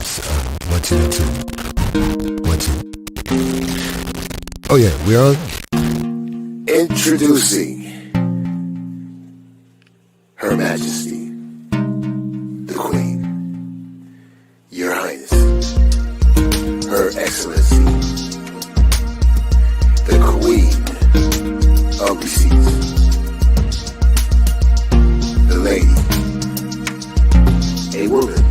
Yes. 1, 2, 2. 1, 2. Oh yeah, we're on. Introducing Her Majesty, the Queen, Your Highness, Her Excellency, the Queen of Receipts, the Lady, a woman,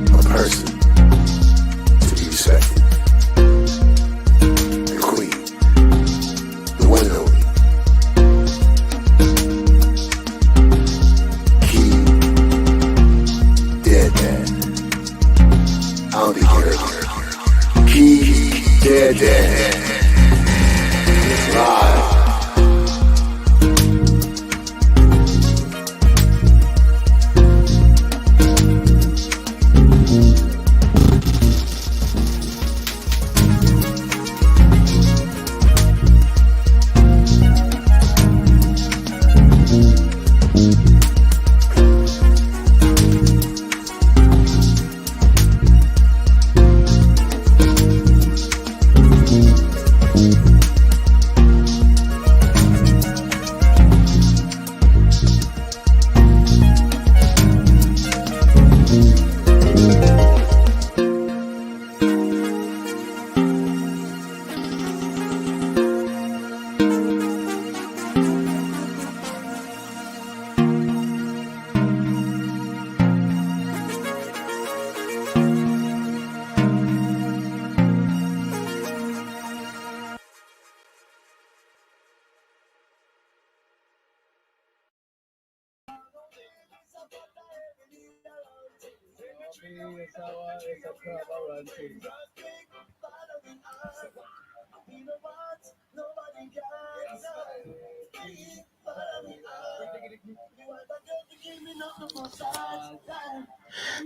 a person to be respected, the Queen, the one and only, I'll be here. KEYSDARLINS. Live.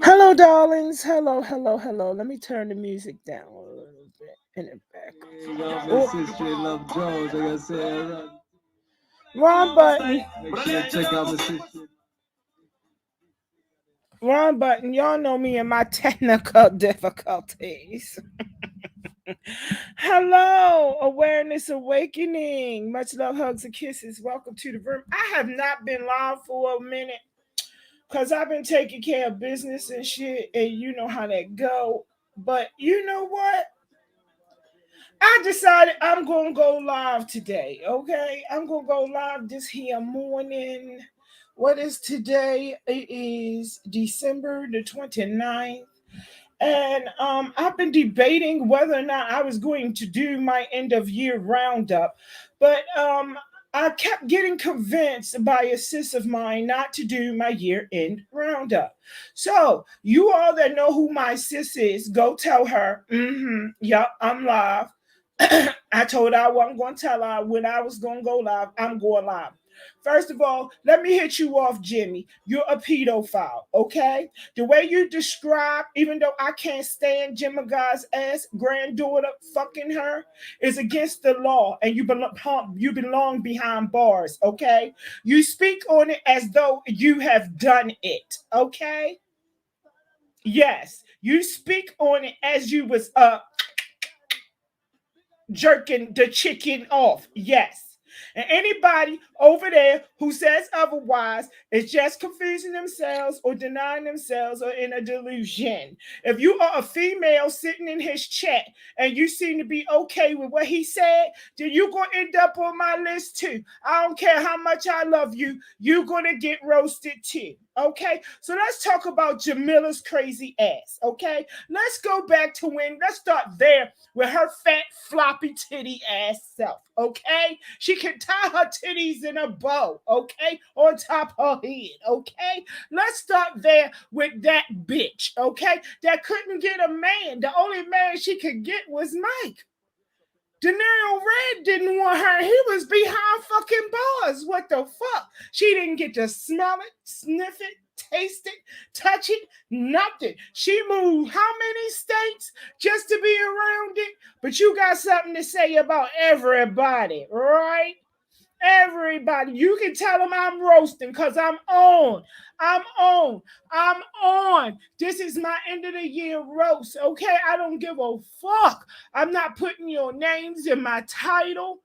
Hello, darlings. Hello. Let me turn the music down a little bit in the back. Love Jones, like I said. Wrong button. Make sure to check out my sister. Wrong button. Y'all know me and my technical difficulties. Hello, Awareness Awakening. Much love, hugs, and kisses. Welcome to the room. I have not been live for a minute because I've been taking care of business and shit, and you know how that go. But you know what? I decided I'm going to go live today, okay? I'm going to go live this here morning. What is today? It is December the 29th. And I've been debating whether or not I was going to do my end of year roundup. But I kept getting convinced by a sis of mine not to do my year end roundup. So you all that know who my sis is, go tell her, yep, I'm live. I told her I wasn't going to tell her when I was going to go live. I'm going live. First of all, let me hit you off, Jimmy. You're a pedophile, okay? The way you describe, even though I can't stand Jimmy Guy's ass granddaughter fucking her, is against the law, and you belong behind bars, okay? You speak on it as though you have done it, okay? Yes, you speak on it as you was jerking the chicken off. Yes. And anybody over there who says otherwise is just confusing themselves or denying themselves or in a delusion. If you are a female sitting in his chat and you seem to be okay with what he said, then you're going to end up on my list too. I don't care how much I love you, you're going to get roasted too. Okay, so let's talk about Jamila's crazy ass. Okay, let's go back to let's start there with her fat, floppy titty ass self. Okay, she can tie her titties in a bow. Okay, on top of her head. Okay, let's start there with that bitch. Okay, that couldn't get a man. The only man she could get was Mike. De Niro Red didn't want her. He was behind fucking bars. What the fuck? She didn't get to smell it, sniff it, taste it, touch it, nothing. She moved how many states just to be around it? But you got something to say about everybody, right? Everybody, you can tell them I'm roasting because I'm on. I'm on. I'm on. This is my end of the year roast. Okay. I don't give a fuck. I'm not putting your names in my title.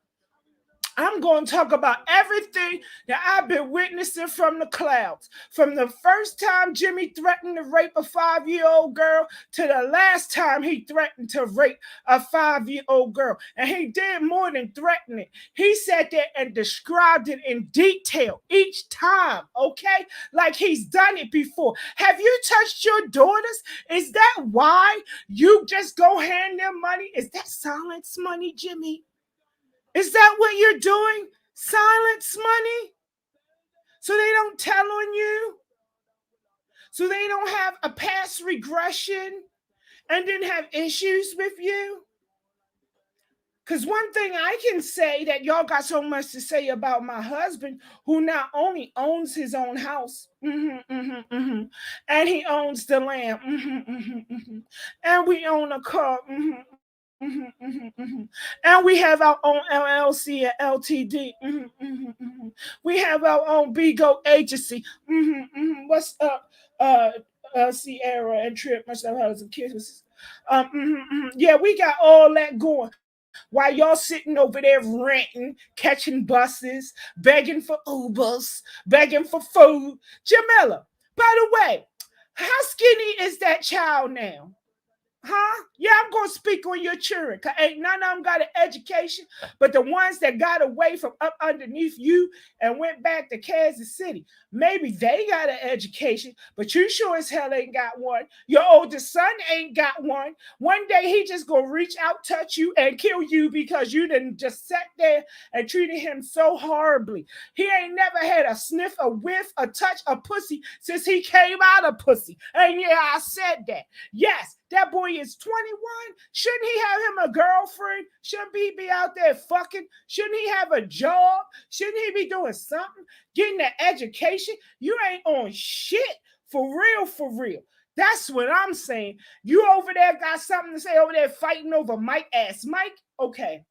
I'm going to talk about everything that I've been witnessing from the clouds. From the first time Jimmy threatened to rape a 5-year-old girl to the last time he threatened to rape a 5-year-old girl. And he did more than threaten it. He sat there and described it in detail each time, okay? Like he's done it before. Have you touched your daughters? Is that why you just go hand them money? Is that silence money, Jimmy? Is that what you're doing? Silence money? So they don't tell on you? So they don't have a past regression and then have issues with you? Because one thing I can say that y'all got so much to say about my husband, who not only owns his own house, and he owns the land, and we own a car, and we have our own LLC and LTD. We have our own Bigo agency. What's up, Sierra and Trip? Much love, hugs, and kisses. Yeah, we got all that going. While y'all sitting over there renting, catching buses, begging for Ubers, begging for food. Jamila, by the way, how skinny is that child now? Huh? Yeah, I'm going to speak on your children. Cause ain't none of them got an education, but the ones that got away from up underneath you and went back to Kansas City, maybe they got an education, but you sure as hell ain't got one. Your oldest son ain't got one. One day he just going to reach out, touch you, and kill you because you didn't just sat there and treated him so horribly. He ain't never had a sniff, a whiff, a touch, a pussy since he came out of pussy. And yeah, I said that. Yes. That boy is 21. Shouldn't he have him a girlfriend? Shouldn't he be out there fucking? Shouldn't he have a job? Shouldn't he be doing something? Getting an education? You ain't on shit. For real, for real. That's what I'm saying. You over there got something to say over there fighting over Mike ass. Mike, okay.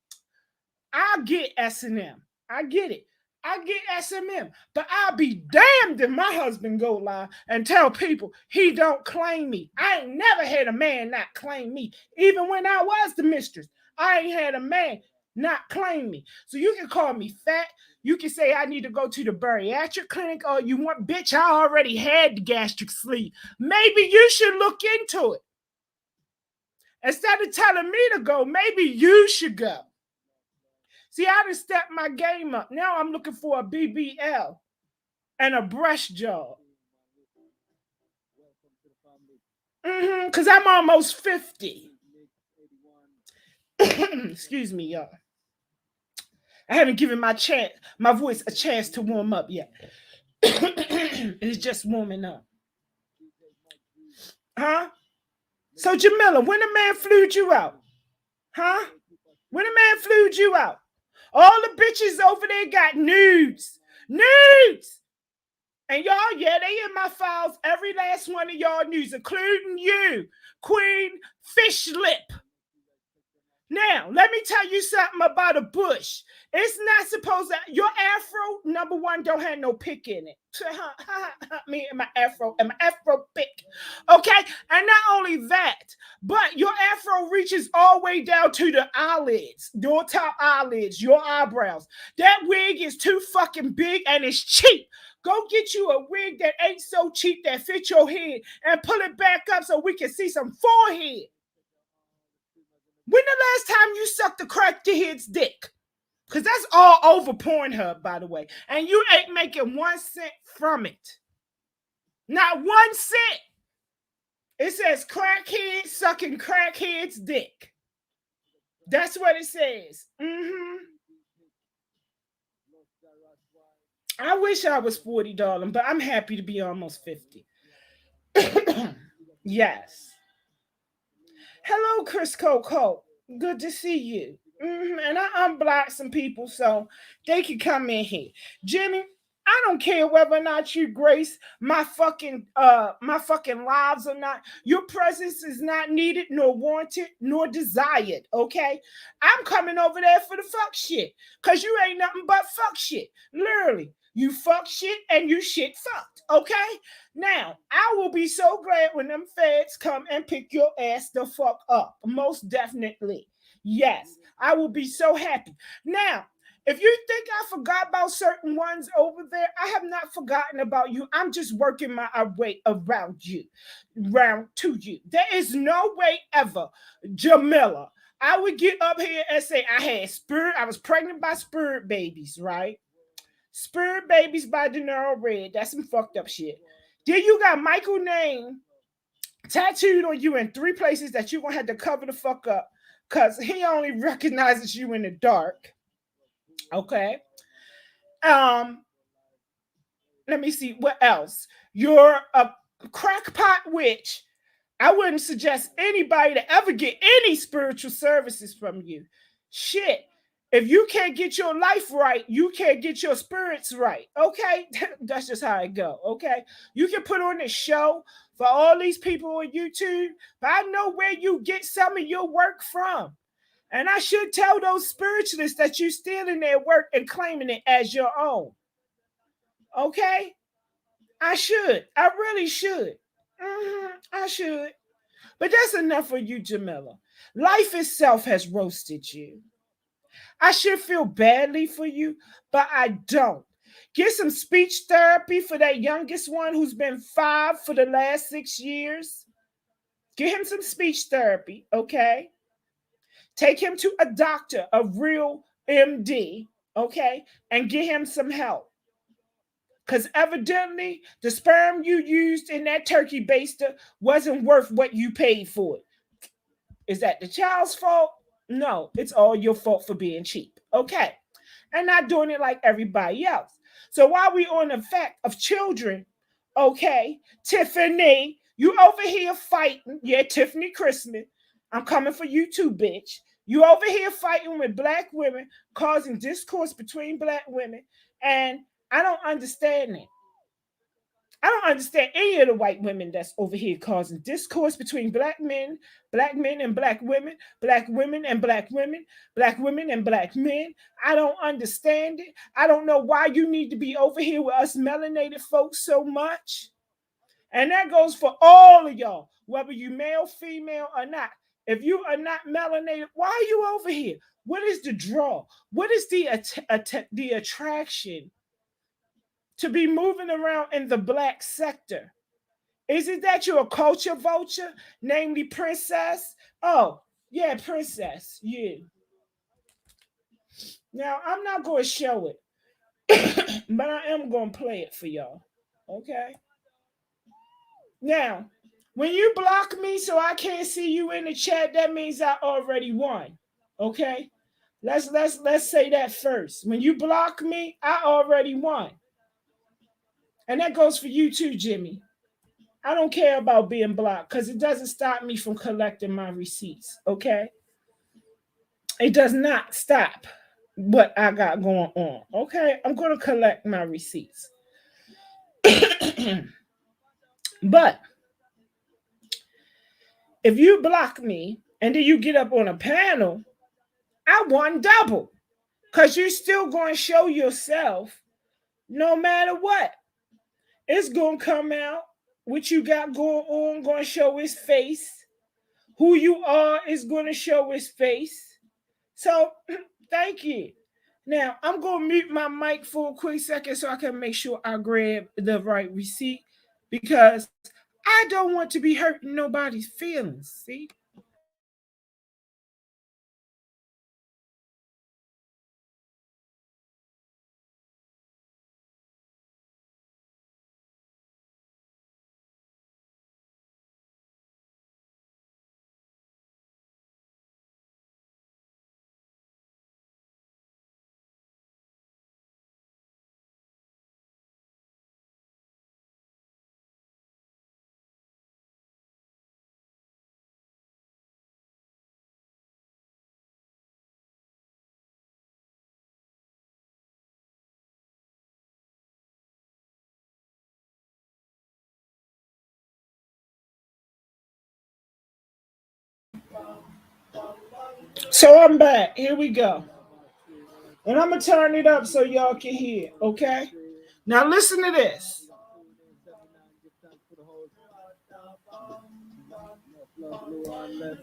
I'll get S&M. I get it. I get SMM, but I'll be damned if my husband go lie and tell people he don't claim me. I ain't never had a man not claim me. Even when I was the mistress, I ain't had a man not claim me. So you can call me fat. You can say I need to go to the bariatric clinic, or you want, bitch, I already had the gastric sleeve. Maybe you should look into it. Instead of telling me to go, maybe you should go. See, I done stepped my game up. Now I'm looking for a BBL and a breast job. Because I'm almost 50. Excuse me, y'all. I haven't given my voice a chance to warm up yet. It's just warming up. Huh? So, Jamila, when a man flued you out? Huh? When a man flued you out? All the bitches over there got nudes. Nudes! And y'all, yeah, they in my files. Every last one of y'all nudes, including you, Queen Fish Lip. Now, let me tell you something about a bush. It's not supposed to, your afro, number one, don't have no pick in it. Me and my afro pick. Okay? And not only that, but your afro reaches all the way down to the eyelids, your top eyelids, your eyebrows. That wig is too fucking big and it's cheap. Go get you a wig that ain't so cheap that fits your head and pull it back up so we can see some forehead. When the last time you sucked a cracked head's dick? Because that's all over Pornhub, by the way. And you ain't making 1 cent from it. Not 1 cent. It says crackhead sucking crackhead's dick. That's what it says. I wish I was 40, darling, but I'm happy to be almost 50. Yes. Hello, Chris Coco. Good to see you. And I unblocked some people so they can come in here. Jimmy, I don't care whether or not you grace my fucking lives or not. Your presence is not needed, nor wanted, nor desired. Okay, I'm coming over there for the fuck shit, cause you ain't nothing but fuck shit. Literally, you fuck shit and you shit fucked. Okay, now I will be so glad when them feds come and pick your ass the fuck up. Most definitely, yes, I will be so happy. Now, if you think I forgot about certain ones over there, I have not forgotten about you. I'm just working my way around you, round to you. There is no way ever, Jamila, I would get up here and say I had spirit. I was pregnant by spirit babies, right? Spirit babies by De Niro Red. That's some fucked up shit. Then you got Michael name tattooed on you in 3 places that you're gonna have to cover the fuck up because he only recognizes you in the dark. Okay. Um, let me see what else. You're a crackpot witch. I wouldn't suggest anybody to ever get any spiritual services from you. Shit. If you can't get your life right, you can't get your spirits right. Okay? That's just how it go. Okay? You can put on this show for all these people on YouTube, but I know where you get some of your work from. And I should tell those spiritualists that you're stealing their work and claiming it as your own. Okay? I should. I really should. I should. But that's enough for you, Jamila. Life itself has roasted you. I should feel badly for you, but I don't. Get some speech therapy for that youngest one who's been 5 for the last 6 years. Get him some speech therapy, okay? Take him to a doctor, a real MD, okay? And get him some help. Because evidently, the sperm you used in that turkey baster wasn't worth what you paid for it. Is that the child's fault? No, it's all your fault for being cheap. Okay. And not doing it like everybody else. So while we on the fact of children, okay, Tiffany, you over here fighting. Yeah, Tiffany Christmas. I'm coming for you too, bitch. You over here fighting with black women, causing discourse between black women. And I don't understand it. I don't understand any of the white women that's over here causing discourse between black men and black women, black women and black women, black women and black men. I don't understand it. I don't know why you need to be over here with us melanated folks so much. And that goes for all of y'all, whether you male, female, or not. If you are not melanated, why are you over here? What is the draw? What is the attraction to be moving around in the black sector? Is it that you're a culture vulture, namely Princess? Oh, yeah, Princess, you. Now, I'm not going to show it, but I am going to play it for y'all. Okay? Now, when you block me so I can't see you in the chat, that means I already won. Okay? Let's say that first. When you block me, I already won. And that goes for you too, Jimmy. I don't care about being blocked because it doesn't stop me from collecting my receipts. Okay? It does not stop what I got going on. Okay? I'm going to collect my receipts. But if you block me and then you get up on a panel, I won double because you're still going to show yourself no matter what. It's going to come out. What you got going to show his face. Who you are is going to show his face. So, thank you. Now, I'm going to mute my mic for a quick second so I can make sure I grab the right receipt because I don't want to be hurting nobody's feelings. See? So I'm back. Here we go. And I'm going to turn it up so y'all can hear, okay? Now listen to this.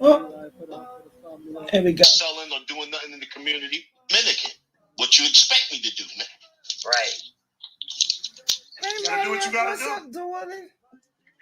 Oh, here we go. Selling or doing nothing in the community. Dominican. What you expect me to do, man? Right. Hey, You gotta do what you gotta what's do. up, darling?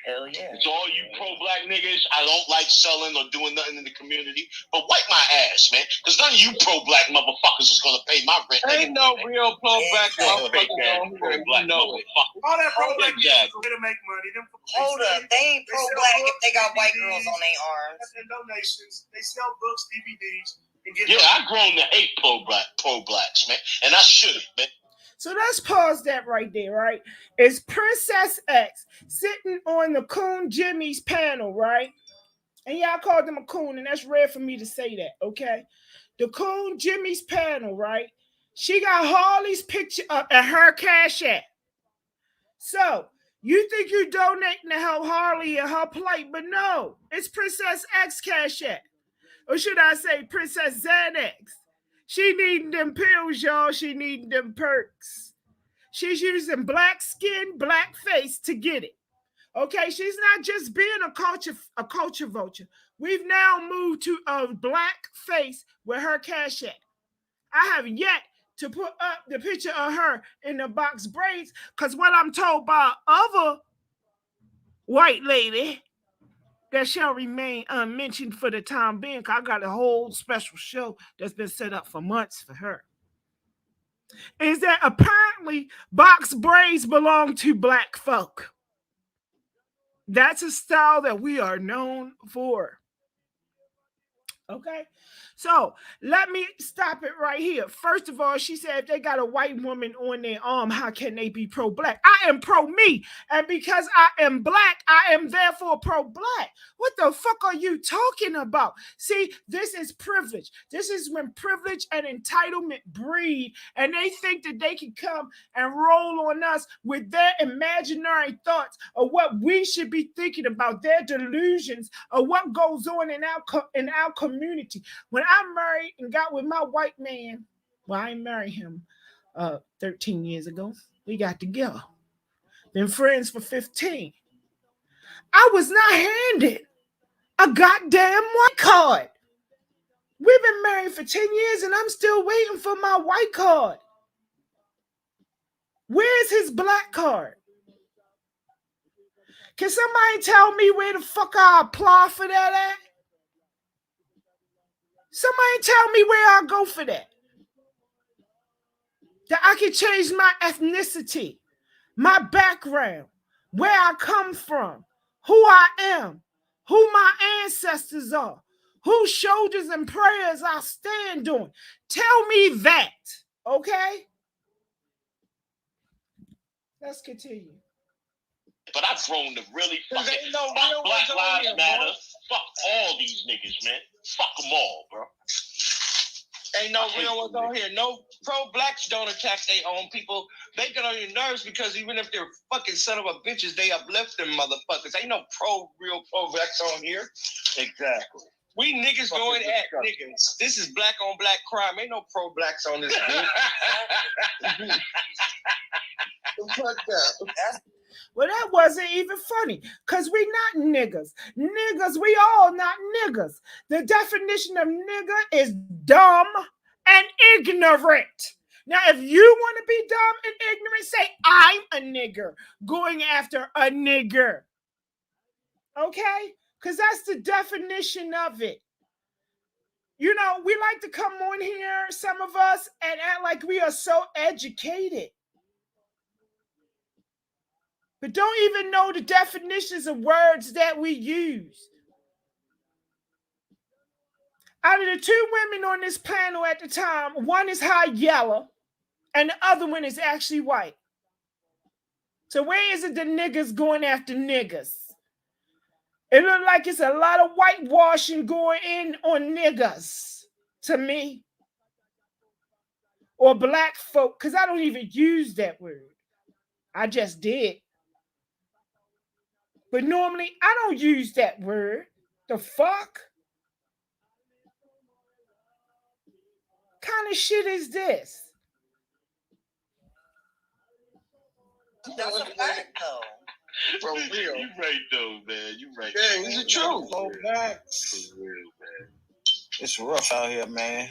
Hell yeah. To all you pro-black niggas, I don't like selling or doing nothing in the community, but wipe my ass, man. Because none of you pro-black motherfuckers is going to pay my rent. Ain't no real pro-black motherfuckers on here. Pro-black motherfuckers. All that pro-black niggas are to make money. Hold up, they ain't pro-black if they got white girls on their arms. And donations. They sell books, DVDs. Yeah, I've grown to hate pro-blacks, man. And I should have, man. So let's pause that right there, right? It's Princess X sitting on the Coon Jimmy's panel, right? And yeah, I called him a coon, and that's rare for me to say that, okay? The Coon Jimmy's panel, right? She got Harley's picture up at her Cash App. So you think you're donating to help Harley and her plight, but no, it's Princess X Cash App. Or should I say Princess Xanax? She needing them pills, y'all. She needing them perks. She's using black skin, black face to get it. Okay, she's not just being a culture vulture. We've now moved to a black face with her Cash App. I have yet to put up the picture of her in the box braids, because what I'm told by other white lady that shall remain unmentioned for the time being, because I got a whole special show that's been set up for months for her, is that apparently box braids belong to black folk. That's a style that we are known for. Okay, so let me stop it right here. First of all, she said if they got a white woman on their arm, how can they be pro-black? I am pro-me, and because I am black, I am therefore pro-black. What the fuck are you talking about? See, this is privilege. This is when privilege and entitlement breed, and they think that they can come and roll on us with their imaginary thoughts of what we should be thinking about, their delusions of what goes on in our community. When I married and got with my white man, well, I married him 13 years ago. We got together. Been friends for 15. I was not handed a goddamn white card. We've been married for 10 years and I'm still waiting for my white card. Where's his black card? Can somebody tell me where the fuck I apply for that at? Somebody tell me where I go for that. That I can change my ethnicity, my background, where I come from, who I am, who my ancestors are, whose shoulders and prayers I stand on. Tell me that, okay? Let's continue. But I've grown to really fuck Black Lives Matter. Fuck all these niggas, man. Fuck them all, bro. Ain't no real ones on here. No pro-blacks don't attack their own people. They get on your nerves because even if they're fucking son of a bitches, they uplift them motherfuckers. Ain't no real pro-blacks on here. Exactly. We niggas going at niggas. This is black on black crime. Ain't no pro-blacks on this bitch. Fuck that. Well, that wasn't even funny, because we not niggas. Niggas, we all not niggas. The definition of nigger is dumb and ignorant. Now, if you want to be dumb and ignorant, say, I'm a nigger, going after a nigger. Okay? Because that's the definition of it. You know, we like to come on here, some of us, and act like we are so educated, but don't even know the definitions of words that we use. Out of the two women on this panel at the time, one is high yellow and the other one is actually white. So where is it the niggas going after niggas? It looks like it's a lot of whitewashing going in on niggas to me. Or black folk, because I don't even use that word. I just did. But normally, I don't use that word. The fuck? kind of shit is this? That's a fact, though. For real. You right though, man. You right. Yeah, it's the truth. Go back. For real, man. It's rough out here, man.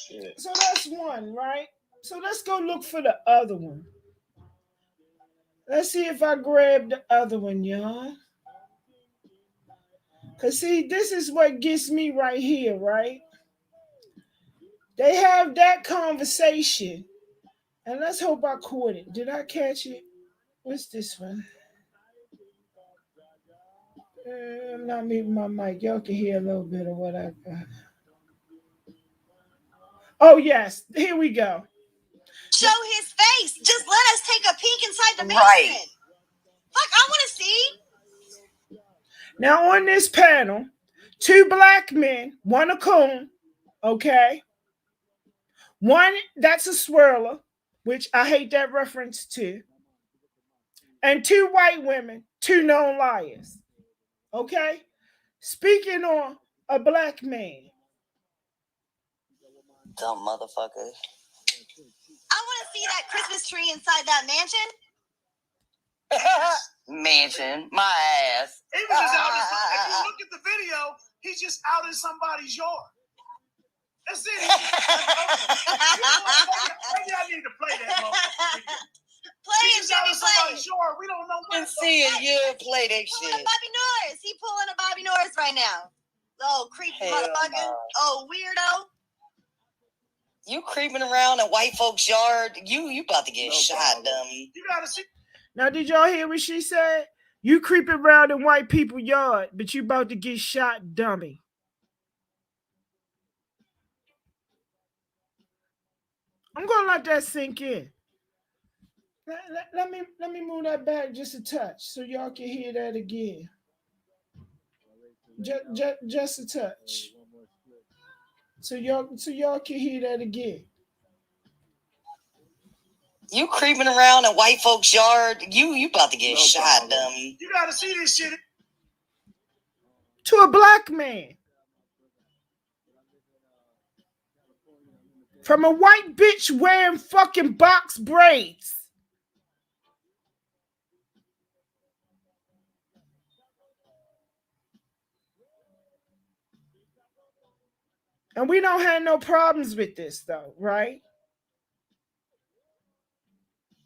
Shit. So that's one, right? So let's go look for the other one. Let's see if I grab the other one, y'all. Because, see, this is what gets me right here, right? They have that conversation. And let's hope I caught it. Did I catch it? What's this one? I'm not muting my mic. Y'all can hear a little bit of what I got. Oh, yes. Here we go. Show his face. Just let us take a peek inside the basement. Right. Fuck, I want to see. Now, on this panel, 2 black men, one a coon, okay? One that's a swirler, which I hate that reference to. And 2 white women, 2 known liars. Okay? Speaking on a black man. Dumb motherfucker. I want to see that Christmas tree inside that mansion. Mansion, my ass. He was just out in if you look at the video, he's just out in somebody's yard. That's it. Maybe I need to play that moment. Play He's it, just out baby, in play somebody's it. yard. We don't know what. Been seeing you play that Pulling shit. a Bobby Norris. He pulling a Bobby Norris right now. Oh, creepy Hell motherfucker. no. Oh, weirdo. You creeping around in white folks' yard. You about to get No shot, problem. dummy. You gotta see. Now, did y'all hear what she said? You creeping around in white people's yard, but you about to get shot, dummy. I'm gonna let that sink in. Let me move that back just a touch so y'all can hear that again. Just a touch. So y'all can hear that again. You creeping around in white folks' yard. You about to get No shot, problem. dummy. You gotta see this shit. To a black man. From a white bitch wearing fucking box braids. And we don't have no problems with this though, right?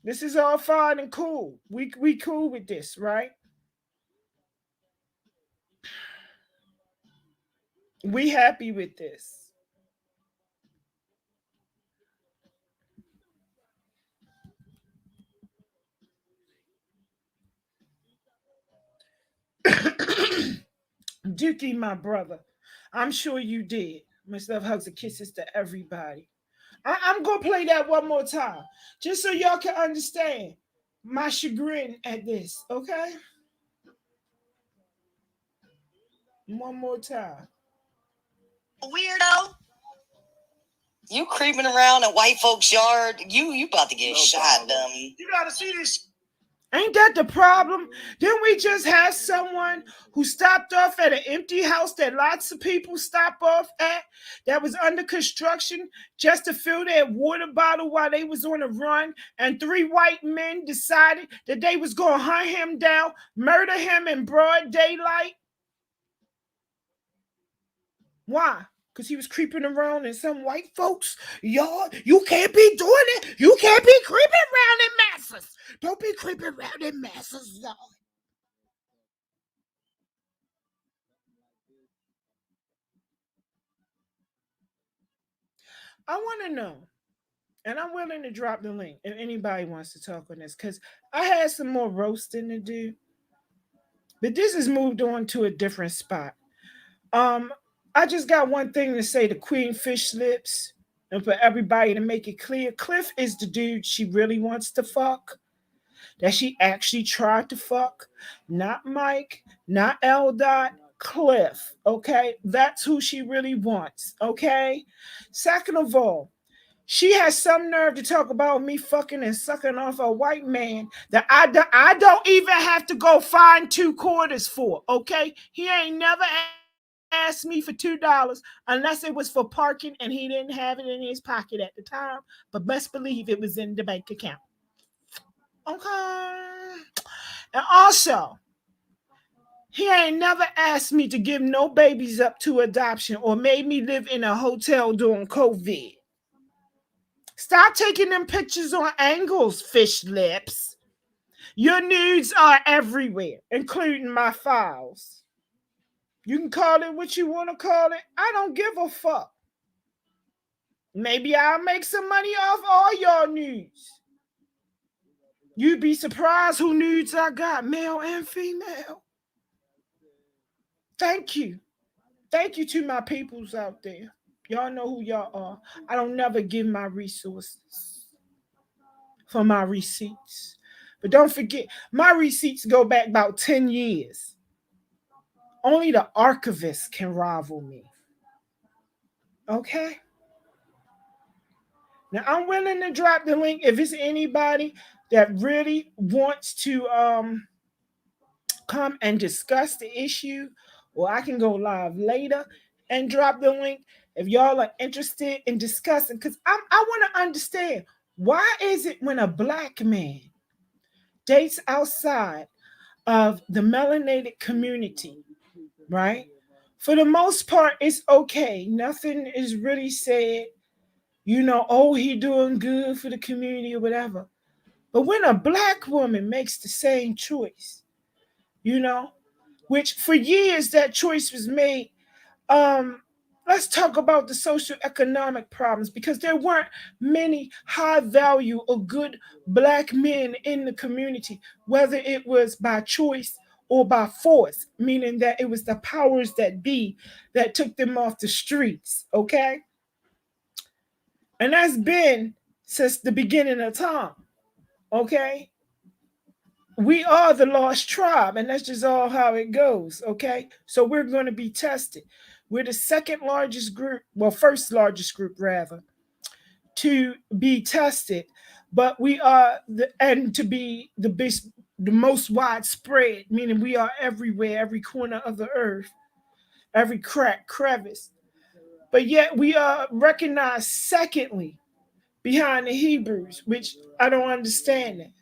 This is all fine and cool. We cool with this, right? We happy with this. Dookie, my brother, I'm sure you did. Much love, hugs, and kisses to everybody. I'm going to play that one more time, just so y'all can understand my chagrin at this, okay? One more time. Weirdo. You creeping around in white folks' yard. You about to get No shot, problem. dummy. You gotta see this. Ain't that the problem? Didn't we just have someone who stopped off at an empty house that lots of people stop off at that was under construction just to fill their water bottle while they was on a run, and 3 white men decided that they was going to hunt him down, murder him in broad daylight? Why? Because he was creeping around in some white folks' yard. You can't be doing it. You can't be creeping around in masses. Don't be creeping around in masses, y'all. I want to know, and I'm willing to drop the link if anybody wants to talk on this, because I had some more roasting to do. But this has moved on to a different spot. I just got one thing to say to Queen Fish Lips, and for everybody to make it clear, Cliff is the dude she really wants to fuck, that she actually tried to fuck. Not Mike, not L. Dot, Cliff, okay? That's who she really wants, okay? Second of all, she has some nerve to talk about me fucking and sucking off a white man that I don't even have to go find 2 quarters for, okay? He ain't never asked me for $2 unless it was for parking and he didn't have it in his pocket at the time. But best believe it was in the bank account. Okay. And also, he ain't never asked me to give no babies up to adoption or made me live in a hotel during COVID. Stop taking them pictures on angles, fish lips. Your nudes are everywhere, including my files. You can call it what you want to call it. I don't give a fuck. Maybe I'll make some money off all y'all nudes. You'd be surprised who nudes I got, male and female. Thank you. Thank you to my peoples out there. Y'all know who y'all are. I don't never give my resources for my receipts. But don't forget, my receipts go back about 10 years. Only the archivist can rival me. Okay? Now, I'm willing to drop the link if it's anybody that really wants to come and discuss the issue, or I can go live later and drop the link if y'all are interested in discussing, because I want to understand, why is it when a black man dates outside of the melanated community, right? For the most part, it's okay. Nothing is really said, oh, he doing good for the community or whatever. But when a black woman makes the same choice, which for years that choice was made, let's talk about the socioeconomic problems, because there weren't many high value or good black men in the community, whether it was by choice or by force, meaning that it was the powers that be that took them off the streets, okay? And that's been since the beginning of time, okay? We are the lost tribe, and that's just all how it goes, okay? So we're going to be tested. We're the second largest group, first largest group rather, to be tested, but we are to be the most widespread, meaning we are everywhere, every corner of the earth, every crack, crevice. But yet we are recognized secondly behind the Hebrews, which I don't understand that.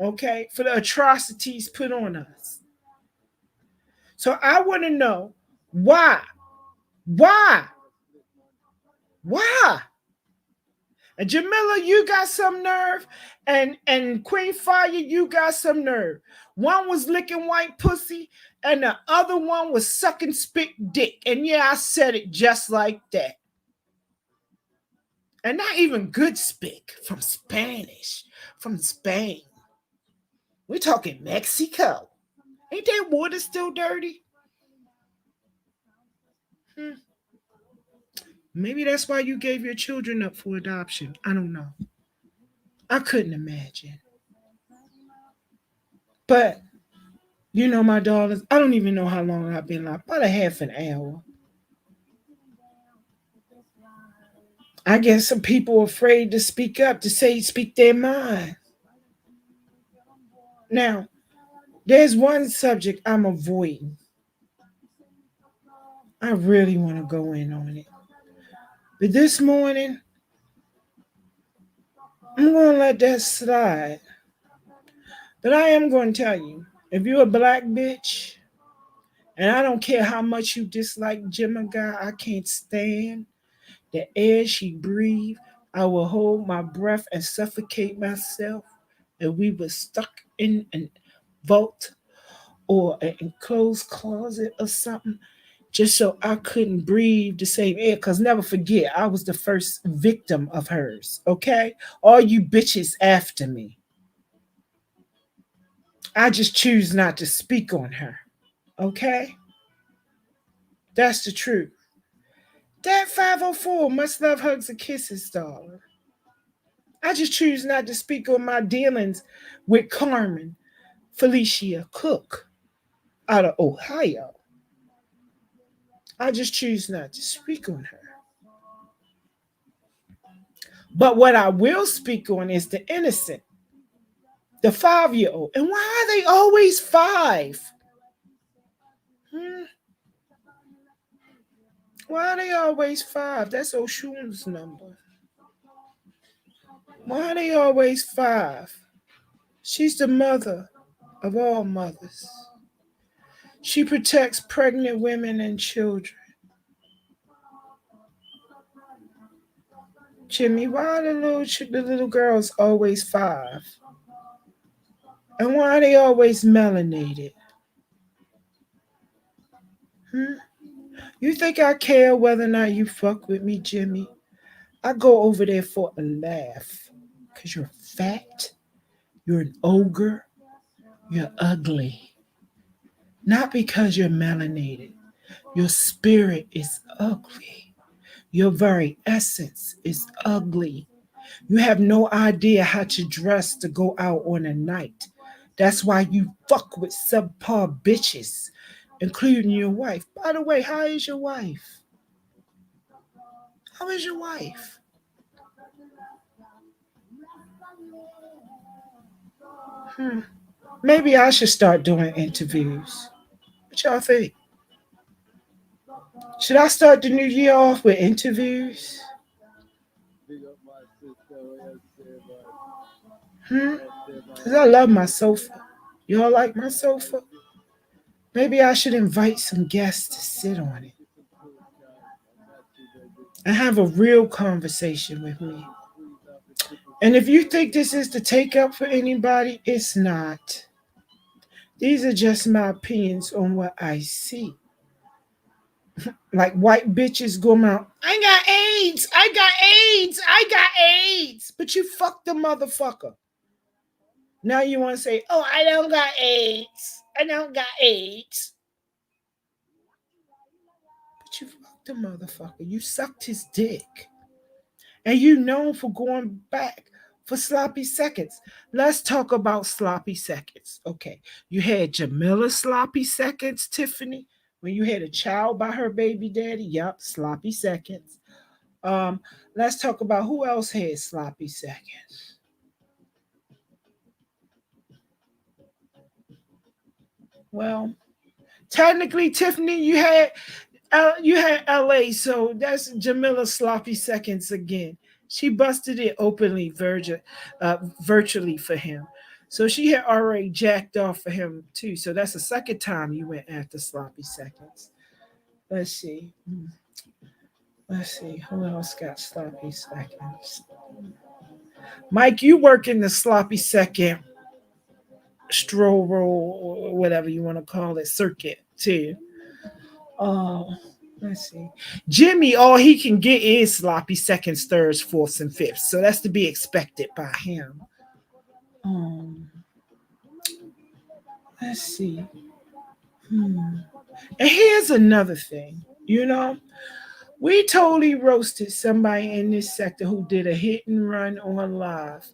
Okay, for the atrocities put on us. So I want to know why. And Jamila, you got some nerve, and Queen Fire, you got some nerve. One was licking white pussy, and the other one was sucking spit dick. And yeah, I said it just like that. And not even good spit, from Spanish, from Spain. We're talking Mexico. Ain't that water still dirty? Maybe that's why you gave your children up for adoption. I don't know. I couldn't imagine. But, my darlings, I don't even know how long I've been live. About a half an hour. I guess some people are afraid to speak up, to speak their mind. Now, there's one subject I'm avoiding. I really want to go in on it. But this morning, I'm going to let that slide. But I am going to tell you, if you're a black bitch, and I don't care how much you dislike Gemma Guy, I can't stand the air she breathes. I will hold my breath and suffocate myself if we were stuck in a vault or an enclosed closet or something, just so I couldn't breathe the same air. Because never forget, I was the first victim of hers, okay? All you bitches after me. I just choose not to speak on her, okay? That's the truth. That 504, much love, hugs, and kisses, darling. I just choose not to speak on my dealings with Carmen Felicia Cook out of Ohio. I just choose not to speak on her. But what I will speak on is the innocent, the 5-year-old. And why are they always 5? Why are they always 5? That's Oshun's number. Why are they always 5? She's the mother of all mothers. She protects pregnant women and children. Jimmy, why are the little girls always 5? And why are they always melanated? You think I care whether or not you fuck with me, Jimmy? I go over there for a laugh. Because you're fat, you're an ogre, you're ugly. Not because you're melanated. Your spirit is ugly. Your very essence is ugly. You have no idea how to dress to go out on a night. That's why you fuck with subpar bitches, including your wife. By the way, how is your wife? How is your wife? Maybe I should start doing interviews. What y'all think? Should I start the new year off with interviews? Because I love my sofa. Y'all like my sofa? Maybe I should invite some guests to sit on it and have a real conversation with me. And if you think this is to take up for anybody, it's not. These are just my opinions on what I see. Like white bitches go out, I got AIDS, I got AIDS, I got AIDS. But you fucked the motherfucker. Now you want to say, oh, I don't got AIDS. I don't got AIDS. But you fucked the motherfucker. You sucked his dick. And you known for going back for sloppy seconds. Let's talk about sloppy seconds. Okay. You had Jamila sloppy seconds, Tiffany, when you had a child by her baby daddy. Yup, sloppy seconds. Let's talk about who else had sloppy seconds. Well, technically, Tiffany, you had LA, so that's Jamila sloppy seconds again. She busted it openly, virtually for him. So she had already jacked off for him too. So that's the second time you went after sloppy seconds. Let's see. Let's see. Who else got sloppy seconds? Mike, you work in the sloppy second stroll roll, or whatever you want to call it, circuit too. Let's see. Jimmy, all he can get is sloppy seconds, thirds, fourths, and fifths. So that's to be expected by him. Let's see. And here's another thing. We totally roasted somebody in this sector who did a hit and run on live.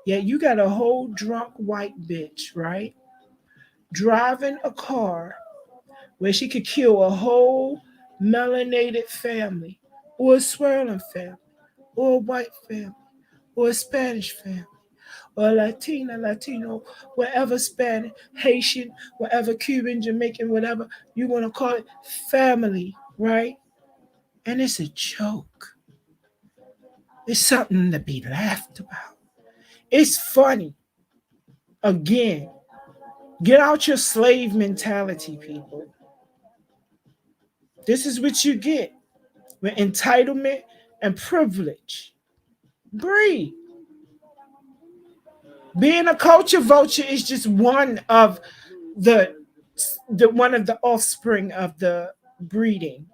Yeah, you got a whole drunk white bitch, right? Driving a car where she could kill a whole melanated family, or a swirling family, or a white family, or a Spanish family, or a Latino, whatever Spanish, Haitian, whatever Cuban, Jamaican, whatever you want to call it, family, right? And it's a joke. It's something to be laughed about. It's funny. Again, get out your slave mentality, people. This is what you get with entitlement and privilege. Breathe. Being a culture vulture is just one of the offspring of the breeding.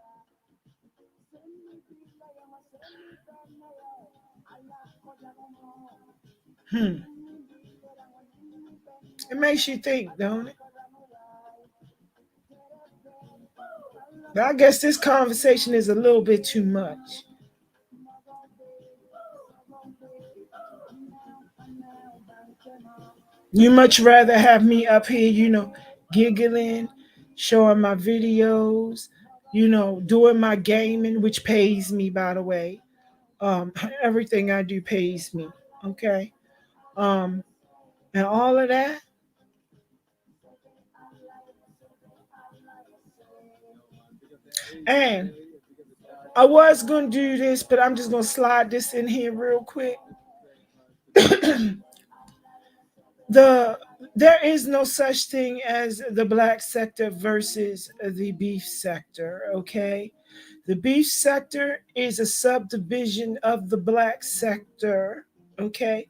It makes you think, don't it? But I guess this conversation is a little bit too much. You much rather have me up here, giggling, showing my videos, doing my gaming, which pays me, by the way. Everything I do pays me. Okay. Um, and all of that. And I was going to do this, but I'm just going to slide this in here real quick. the There is no such thing as the black sector versus the beef sector, okay? The beef sector is a subdivision of the black sector, okay?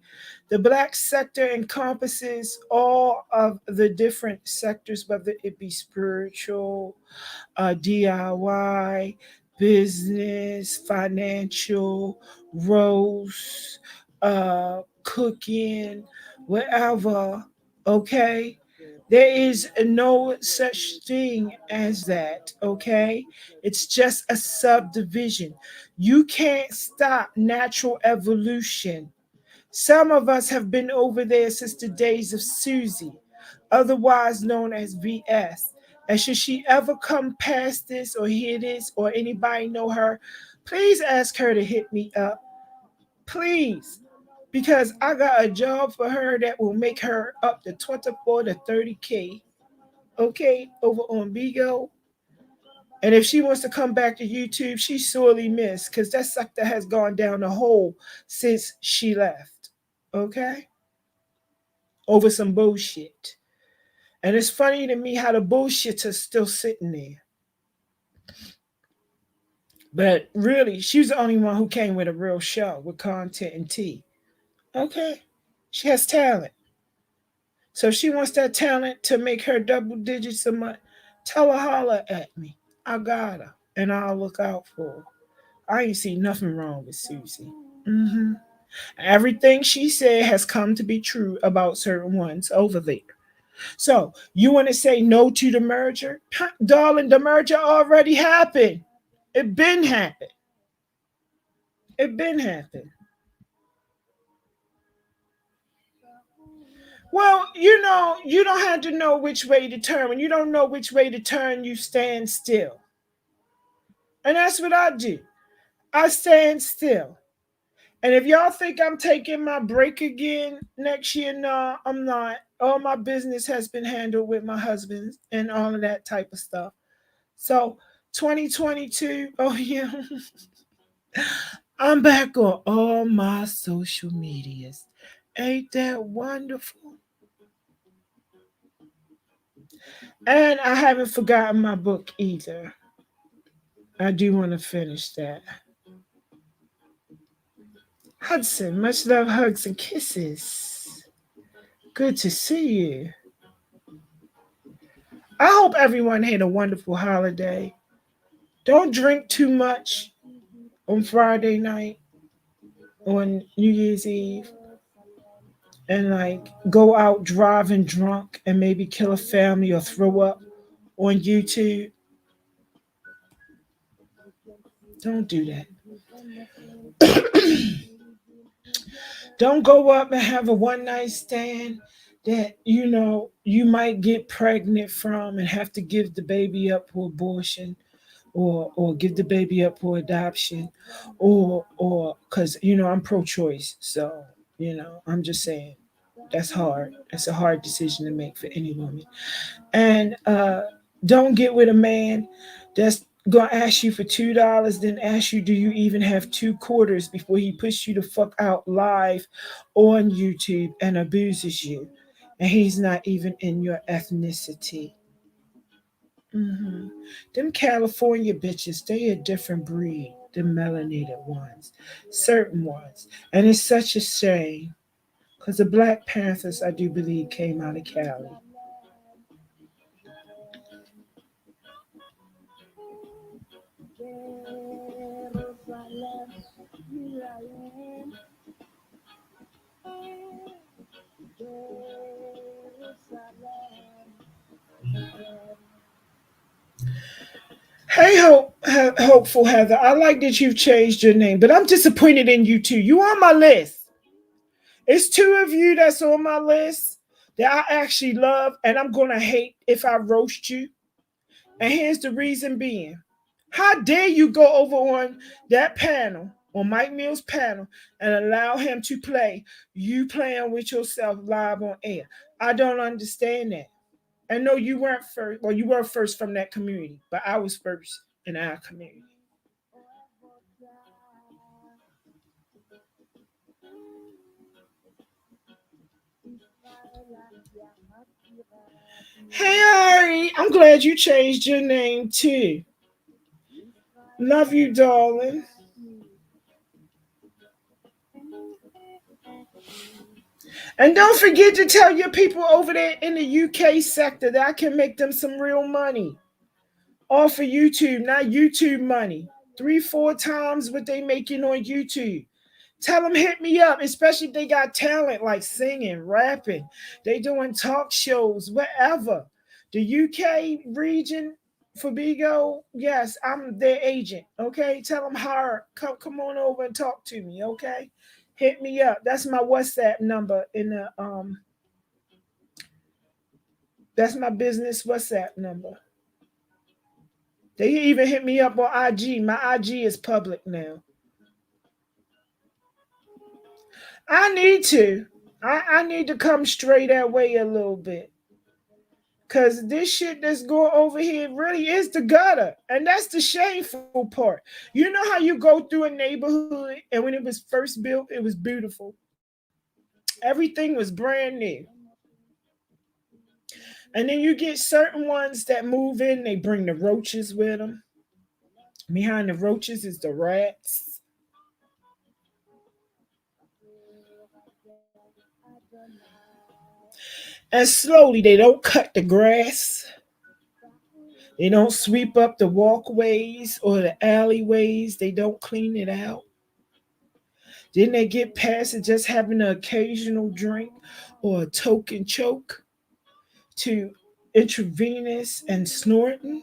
The black sector encompasses all of the different sectors, whether it be spiritual, DIY, business, financial, roast, cooking, whatever. Okay, there is no such thing as that. Okay, it's just a subdivision. You can't stop natural evolution. Some of us have been over there since the days of Susie, otherwise known as VS. And should she ever come past this or hear this or anybody know her, please ask her to hit me up. Please. Because I got a job for her that will make her up to 24 to 30K. Okay, over on Bigo. And if she wants to come back to YouTube, she's sorely missed because that sucker has gone down the hole since she left. Okay? Over some bullshit. And it's funny to me how the bullshit's still sitting there. But really, she was the only one who came with a real show with content and tea. Okay? She has talent. So if she wants that talent to make her double digits a month, tell her holler at me. I got her. And I'll look out for her. I ain't see nothing wrong with Susie. Mm-hmm. Everything she said has come to be true about certain ones over there. So you want to say no to the merger? Darling, the merger already happened. It been happened. It been happened. Well, you don't have to know which way to turn. When you don't know which way to turn, you stand still. And that's what I do. I stand still. And if y'all think I'm taking my break again next year, no, I'm not. All my business has been handled with my husband and all of that type of stuff. So 2022, oh yeah, I'm back on all my social medias. Ain't that wonderful? And I haven't forgotten my book either. I do want to finish that. Hudson, much love, hugs, and kisses. Good to see you. I hope everyone had a wonderful holiday. Don't drink too much on Friday night, on New Year's Eve, and like go out driving drunk and maybe kill a family or throw up on YouTube. Don't do that. Don't go up and have a one night stand that you might get pregnant from and have to give the baby up for abortion or give the baby up for adoption or because I'm pro-choice, so I'm just saying that's hard. That's a hard decision to make for any woman. And don't get with a man that's gonna ask you for $2, then ask you, do you even have 2 quarters before he puts you the fuck out live on YouTube and abuses you, and he's not even in your ethnicity. hmm Them California bitches, they a different breed than melanated ones, certain ones, and it's such a shame because the Black Panthers, I do believe, came out of Cali. Hey, hopeful Heather. I like that you've changed your name, but I'm disappointed in you too. You on my list. It's 2 of you that's on my list that I actually love, and I'm gonna hate if I roast you. And here's the reason being: how dare you go over on that panel, on Mike Mills' panel, and allow him to play you playing with yourself live on air? I don't understand that. I know you weren't first. Well, you were first from that community, but I was first in our community. Hey Ari, I'm glad you changed your name too. Love you, darling. And don't forget to tell your people over there in the UK sector that I can make them some real money off of YouTube, not YouTube money. 3, 4 times what they making on YouTube. Tell them hit me up, especially if they got talent like singing, rapping. They doing talk shows, whatever. The UK region for Bigo, yes, I'm their agent. Okay, tell them hard. Come on over and talk to me. Okay, hit me up. That's my WhatsApp number in the That's my business WhatsApp number. They even hit me up on IG. My IG is public now. I need to. I need to come straight that way a little bit. Cause this shit that's going over here really is the gutter. And that's the shameful part. You know how you go through a neighborhood and when it was first built, it was beautiful. Everything was brand new. And then you get certain ones that move in, they bring the roaches with them. Behind the roaches is the rats. And slowly they don't cut the grass. They don't sweep up the walkways or the alleyways. They don't clean it out. Then they get past it just having an occasional drink or a token choke to intravenous and snorting.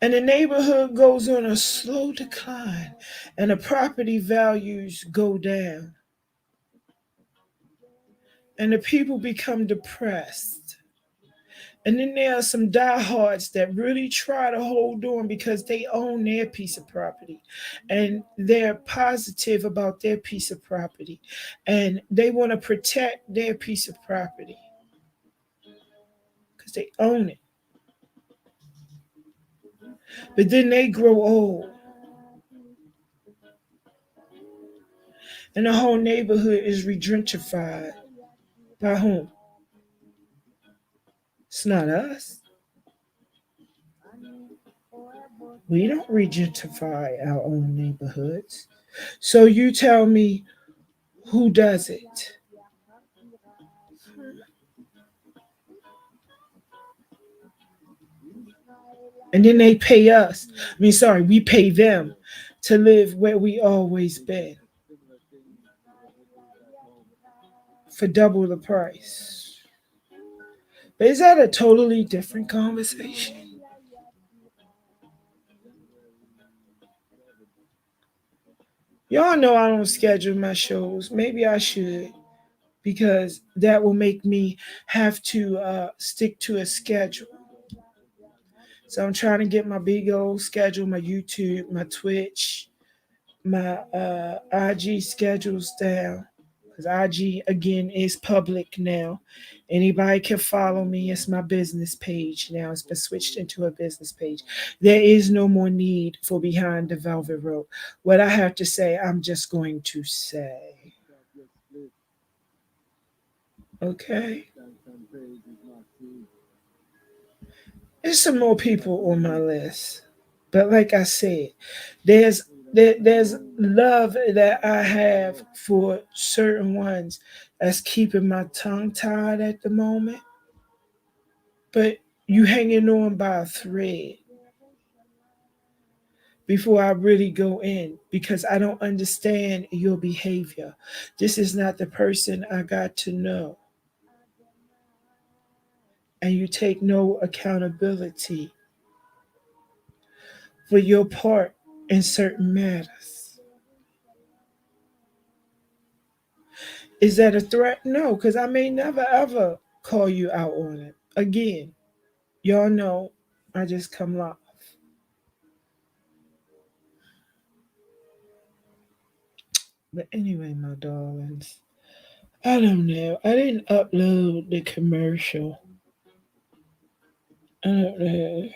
And the neighborhood goes on a slow decline and the property values go down. And the people become depressed. And then there are some diehards that really try to hold on because they own their piece of property and they're positive about their piece of property and they want to protect their piece of property because they own it. But then they grow old and the whole neighborhood is regentrified. By whom? It's not us. We don't regentrify our own neighborhoods. So you tell me who does it? And then they pay us. We pay them to live where we always been for double the price. But is that a totally different conversation? Y'all know I don't schedule my shows. Maybe I should because that will make me have to stick to a schedule. So I'm trying to get my big old schedule, my YouTube, my Twitch, my IG schedules down. Because IG again is public now. Anybody can follow me. It's my business page now. It's been switched into a business page. There is no more need for Behind the Velvet Rope. What I have to say, I'm just going to say. Okay. There's some more people on my list. But like I said, there's love that I have for certain ones that's keeping my tongue tied at the moment. But you hanging on by a thread before I really go in because I don't understand your behavior. This is not the person I got to know. And you take no accountability for your part in certain matters. Is that a threat? No, because I may never ever call you out on it. Again, y'all know I just come live. But anyway, my darlings, I don't know. I didn't upload the commercial. I don't know.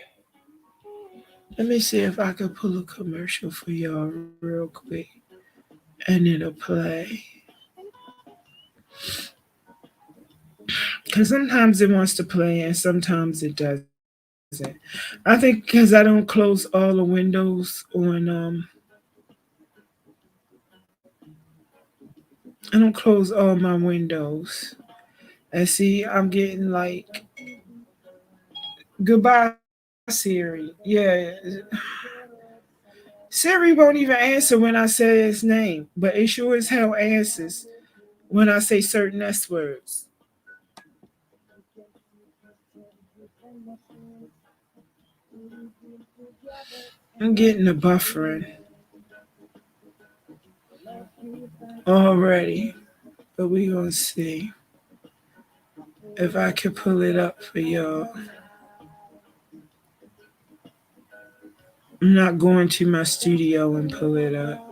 Let me see if I can pull a commercial for y'all real quick. And it'll play. Because sometimes it wants to play and sometimes it doesn't. I think because I don't close all the windows I don't close all my windows. And see, I'm getting like, goodbye, Siri. Yeah. Siri won't even answer when I say his name, but it sure as hell answers when I say certain S words. I'm getting a buffering already, but we gonna see if I can pull it up for y'all. I'm not going to my studio and pull it up.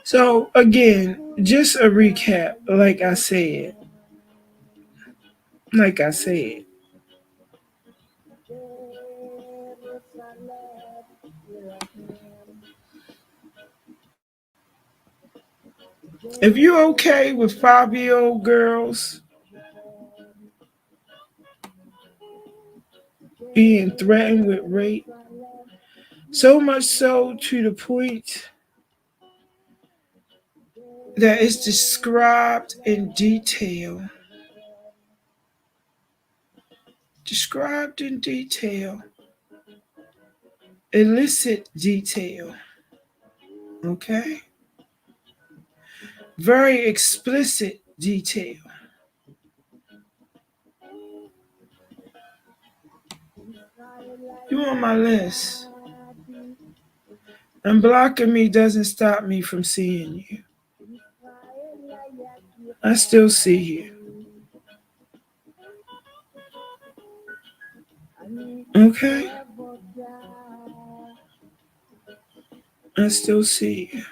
So again, just a recap, like I said, if you're okay with 5-year-old girls being threatened with rape, so much so to the point that it's described in detail, illicit detail, okay? Very explicit detail. You on my list. And blocking me doesn't stop me from seeing you. I still see you. Okay? I still see you.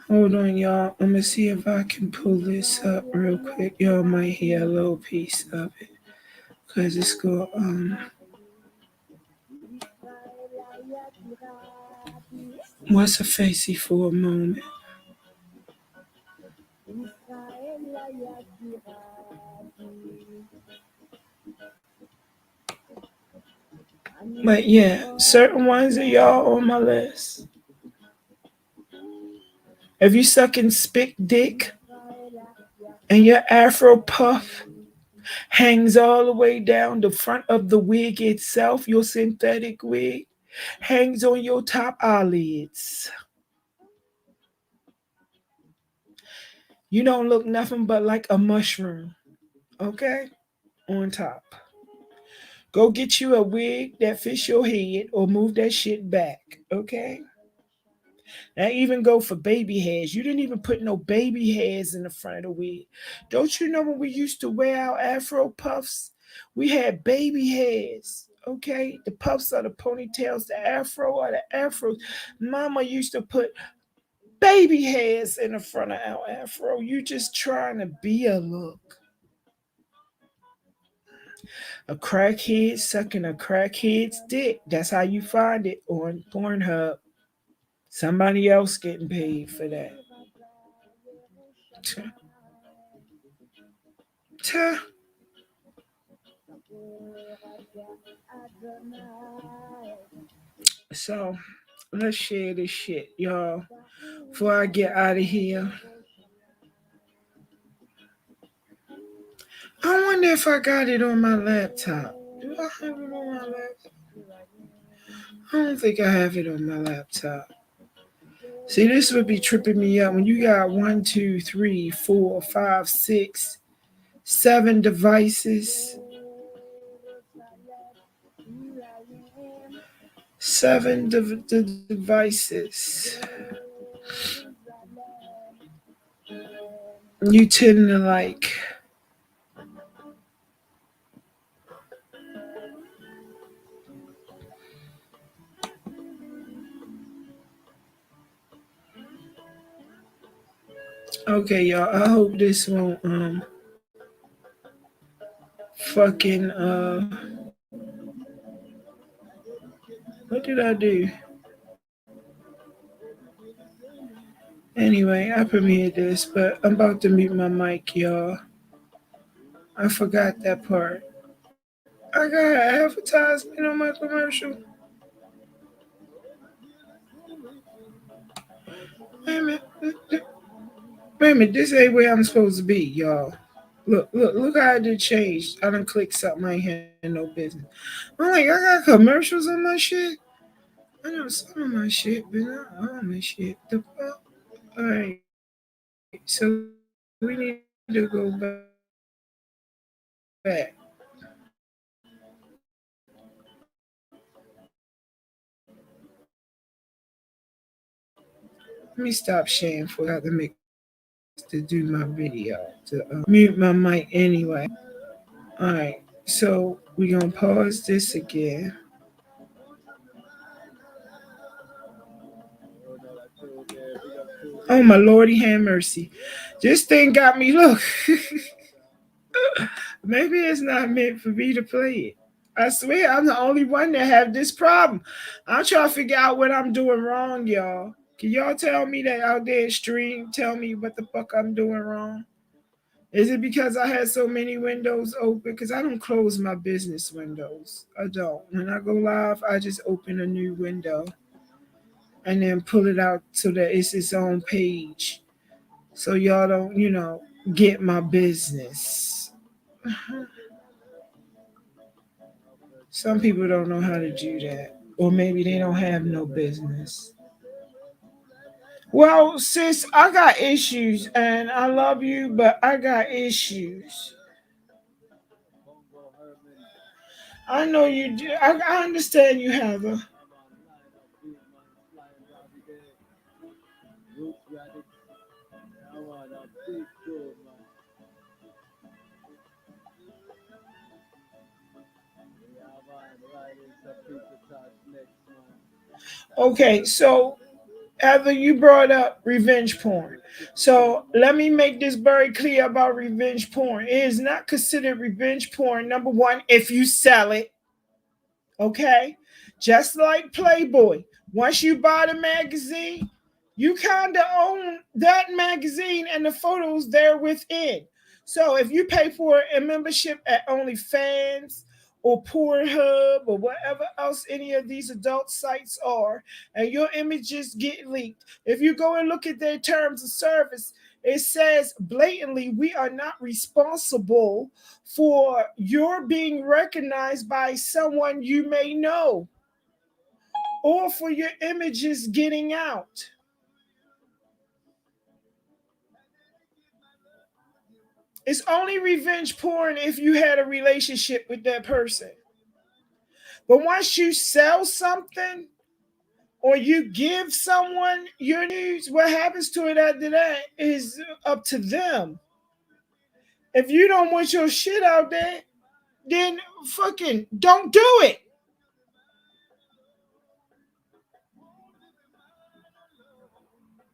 Hold on, y'all. I'm gonna see if I can pull this up real quick. Y'all might hear a little piece of it. Cause it's going what's a facey for a moment? But yeah, certain ones of y'all on my list. If you sucking spick dick and your afro puff hangs all the way down the front of the wig itself, your synthetic wig hangs on your top eyelids. You don't look nothing but like a mushroom, okay? On top. Go get you a wig that fits your head or move that shit back, okay? Now even go for baby hairs. You didn't even put no baby hairs in the front of the wig. Don't you know when we used to wear our afro puffs? We had baby hairs. Okay, the puffs are the ponytails, the afro are the afros. Mama used to put baby hairs in the front of our afro. You just trying to be a look. A crackhead sucking a crackhead's dick. That's how you find it on Pornhub. Somebody else getting paid for that. Tuh. So let's share this shit, y'all. Before I get out of here, I wonder if I got it on my laptop. Do I have it on my laptop? I don't think I have it on my laptop. See, this would be tripping me up when you got 1, 2, 3, 4, 5, 6, 7 devices. 7 devices. You tend to like. Okay, y'all. I hope this won't fucking what did I do? Anyway, I premiered this, but I'm about to mute my mic, y'all. I forgot that part. I got an advertisement on my commercial. Wait a minute. Wait a minute. This ain't where I'm supposed to be, y'all. Look how I did change. I done clicked something I ain't had no business. I'm like, I got commercials on my shit. I know some of my shit, but not all my shit. The fuck? Alright, so we need to go back. Let me stop sharing for I to make to do my video to mute my mic anyway. All right, so we're gonna pause this again. Oh my lordy, have mercy! This thing got me. Look, maybe it's not meant for me to play it. I swear I'm the only one that have this problem. I'm trying to figure out what I'm doing wrong, y'all. Can y'all tell me that out there in stream? Tell me what the fuck I'm doing wrong. Is it because I had so many windows open? Because I don't close my business windows. I don't. When I go live, I just open a new window and then pull it out so that it's its own page. So y'all don't, get my business. Some people don't know how to do that. Or maybe they don't have no business. Well, sis, I got issues and I love you, but I got issues. I know you do. I understand you, Heather. Okay, so Heather, you brought up revenge porn. So let me make this very clear about revenge porn. It is not considered revenge porn, number one, if you sell it. Okay? Just like Playboy. Once you buy the magazine, you kind of own that magazine and the photos there within. So if you pay for a membership at OnlyFans or Pornhub or whatever else any of these adult sites are, and your images get leaked, if you go and look at their terms of service, it says blatantly, we are not responsible for your being recognized by someone you may know or for your images getting out. It's only revenge porn if you had a relationship with that person. But once you sell something or you give someone your news, what happens to it after that is up to them. If you don't want your shit out there, then fucking don't do it.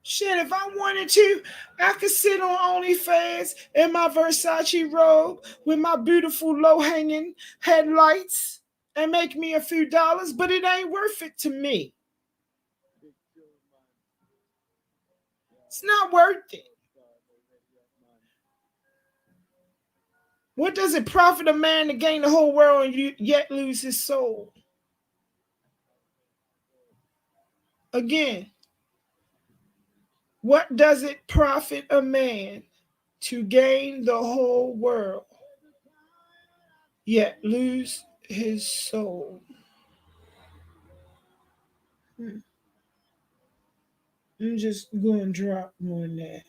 Shit, if I wanted to, I could sit on OnlyFans in my Versace robe with my beautiful low hanging headlights and make me a few dollars, but it ain't worth it to me. It's not worth it. What does it profit a man to gain the whole world and yet lose his soul? Again, what does it profit a man to gain the whole world yet lose his soul? I'm just going to drop more than that.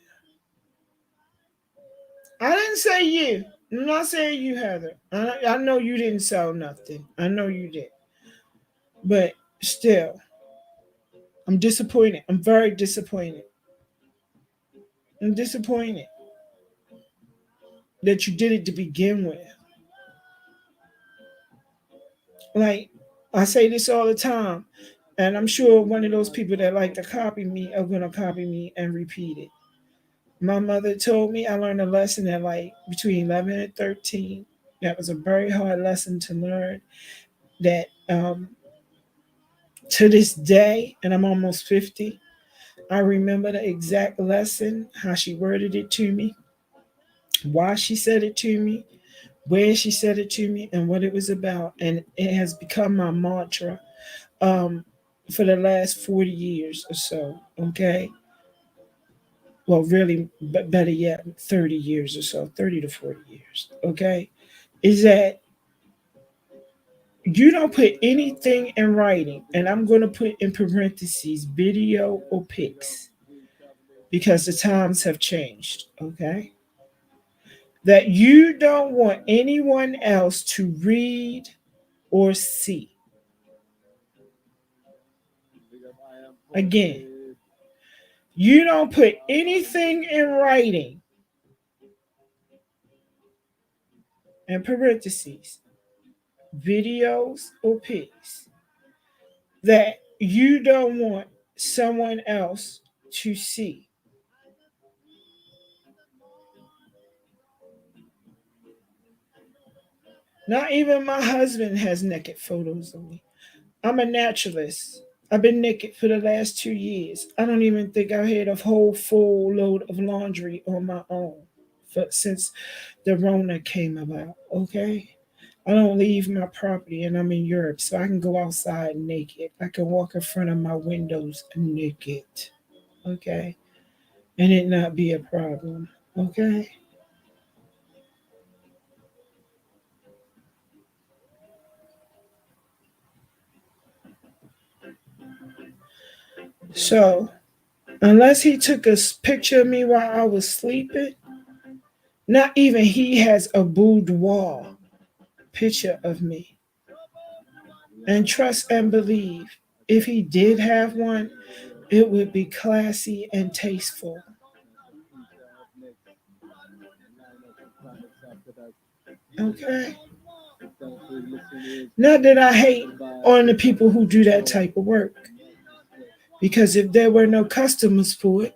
I didn't say you. I'm not saying you, Heather. I know you didn't sell nothing. I know you did. But still, I'm disappointed. I'm very disappointed. I'm disappointed that you did it to begin with. Like, I say this all the time, and I'm sure one of those people that like to copy me are going to copy me and repeat it. My mother told me I learned a lesson at like between 11 and 13. That was a very hard lesson to learn. That to this day, and I'm almost 50, I remember the exact lesson, how she worded it to me, why she said it to me, where she said it to me, and what it was about. And it has become my mantra um, for the last 40 years or so. Okay. Well, really, better yet, 30 years or so, 30 to 40 years. Okay. Is that you don't put anything in writing, and I'm going to put in parentheses video or pics because the times have changed. Okay. That you don't want anyone else to read or see. Again, you don't put anything in writing, in parentheses, videos or pics, that you don't want someone else to see. Not even my husband has naked photos of me. I'm a naturalist. I've been naked for the last 2 years. I don't even think I've had a whole full load of laundry on my own since the Rona came about. Okay. I don't leave my property and I'm in Europe, so I can go outside naked. I can walk in front of my windows naked. Okay. And it not be a problem. Okay. So, unless he took a picture of me while I was sleeping, not even he has a boudoir picture of me. And trust and believe, if he did have one, it would be classy and tasteful. Okay. Not that I hate on the people who do that type of work. Because if there were no customers for it,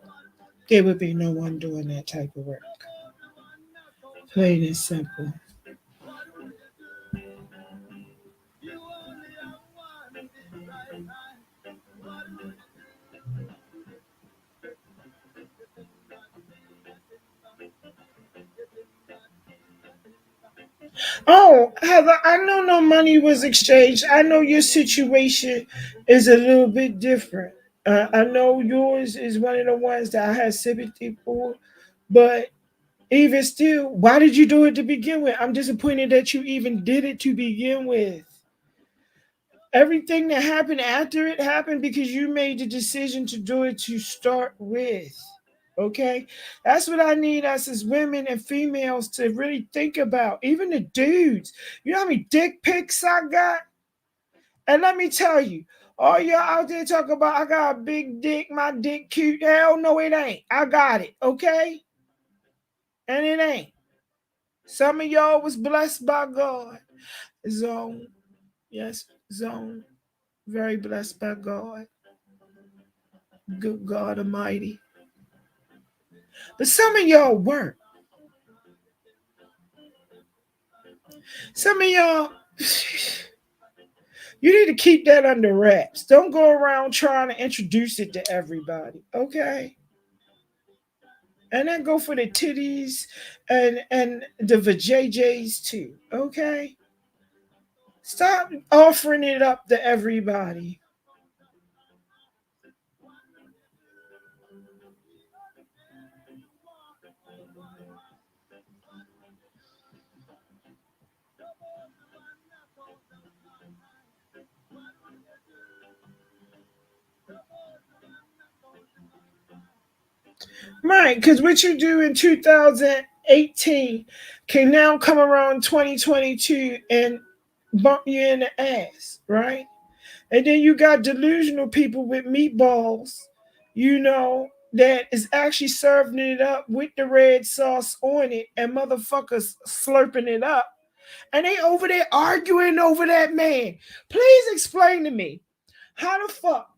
there would be no one doing that type of work. Plain and simple. Oh, Heather, I know no money was exchanged. I know your situation is a little bit different. I know yours is one of the ones that I had sympathy for, but even still, why did you do it to begin with? I'm disappointed that you even did it to begin with. Everything that happened after it happened because you made the decision to do it to start with. Okay? That's what I need us as women and females to really think about. Even the dudes. You know how many dick pics I got? And let me tell you, all y'all out there talking about I got a big dick, my dick cute. Hell no, it ain't. I got it. Okay? And it ain't. Some of y'all was blessed by God. Zone. Yes, zone. Very blessed by God. Good God Almighty. But some of y'all weren't. Some of y'all, you need to keep that under wraps. Don't go around trying to introduce it to everybody, okay? And then go for the titties and the vajayjays too, okay? Stop offering it up to everybody. Right, because what you do in 2018 can now come around 2022 and bump you in the ass, right? And then you got delusional people with meatballs, that is actually serving it up with the red sauce on it and motherfuckers slurping it up. And they over there arguing over that man. Please explain to me how the fuck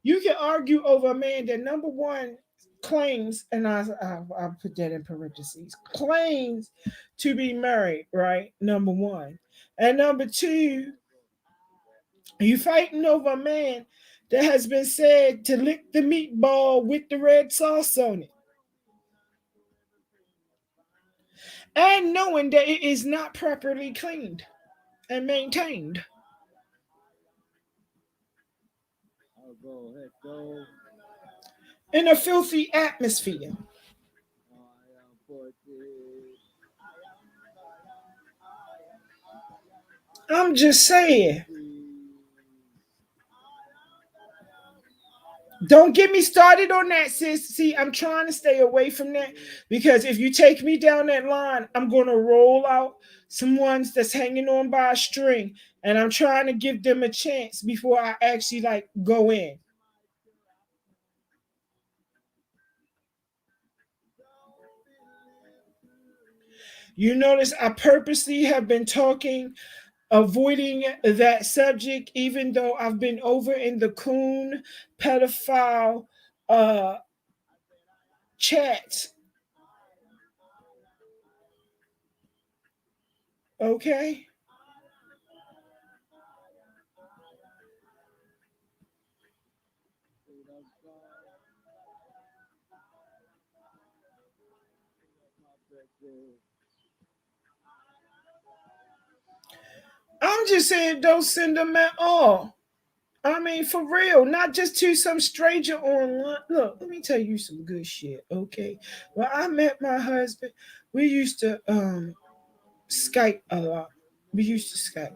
you can argue over a man that, number one, claims, and I'll put that in parentheses, claims to be married, right? Number one. And number two, you fighting over a man that has been said to lick the meatball with the red sauce on it. And knowing that it is not properly cleaned and maintained. In a filthy atmosphere. I'm just saying. Don't get me started on that, sis. See, I'm trying to stay away from that because if you take me down that line, I'm going to roll out some ones that's hanging on by a string, and I'm trying to give them a chance before I actually like go in. You notice I purposely have been avoiding that subject, even though I've been over in the coon pedophile chat. Okay? I'm just saying, don't send them at all. I mean, for real, not just to some stranger online. Look, let me tell you some good shit, okay? When I met my husband, we used to Skype a lot. We used to Skype.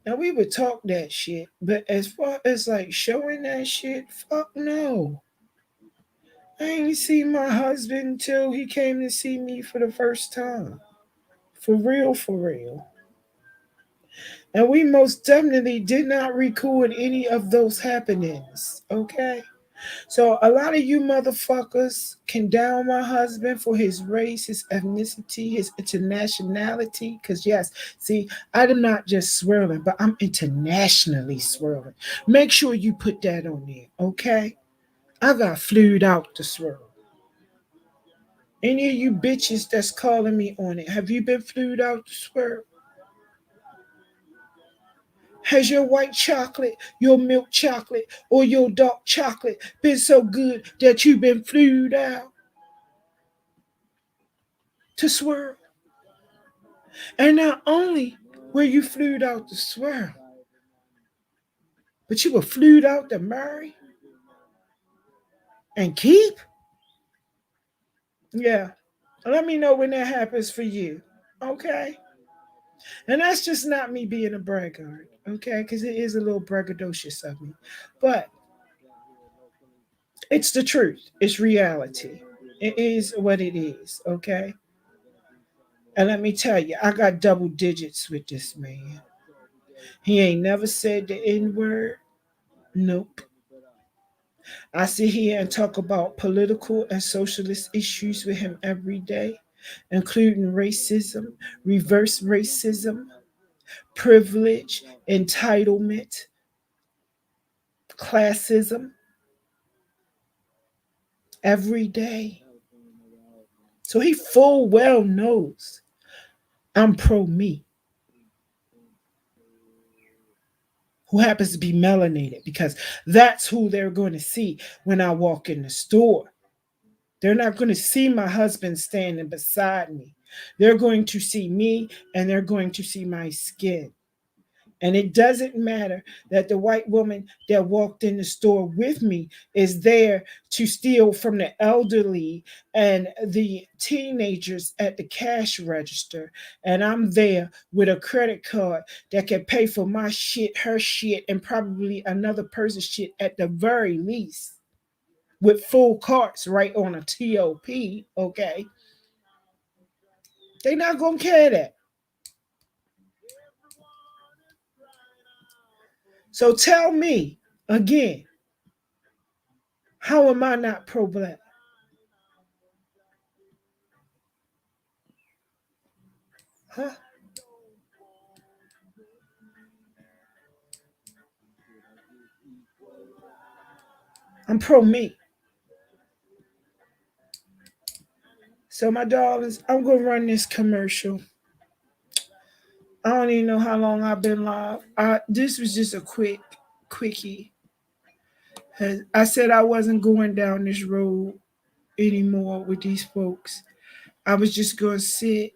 Now we would talk that shit, but as far as like showing that shit, fuck no. I ain't see my husband until he came to see me for the first time. For real, for real. And we most definitely did not record any of those happenings. Okay? So a lot of you motherfuckers can down my husband for his race, his ethnicity, his internationality. Cause yes, see, I'm not just swirling, but I'm internationally swirling. Make sure you put that on there, okay? I got flued out to swirl. Any of you bitches that's calling me on it, have you been flued out to swirl? Has your white chocolate, your milk chocolate, or your dark chocolate been so good that you've been flued out to swirl? And not only were you flued out to swirl, but you were flued out to marry and keep? Yeah. Let me know when that happens for you. Okay? And that's just not me being a braggart. Okay? Because it is a little braggadocious of me. But it's the truth. It's reality. It is what it is. Okay? And let me tell you, I got double digits with this man. He ain't never said the N word. Nope. I sit here and talk about political and socialist issues with him every day, including racism, reverse racism, privilege, entitlement, classism, every day. So he full well knows I'm pro me, who happens to be melanated, because that's who they're going to see when I walk in the store. They're not going to see my husband standing beside me. They're going to see me and they're going to see my skin. And it doesn't matter that the white woman that walked in the store with me is there to steal from the elderly and the teenagers at the cash register. And I'm there with a credit card that can pay for my shit, her shit, and probably another person's shit at the very least, with full carts right on a TOP, okay? They not gonna care that. So tell me again, how am I not pro-black? Huh? I'm pro me. So my darlings, I'm gonna run this commercial. I don't even know how long I've been live. This was just a quickie. I said I wasn't going down this road anymore with these folks. I was just gonna sit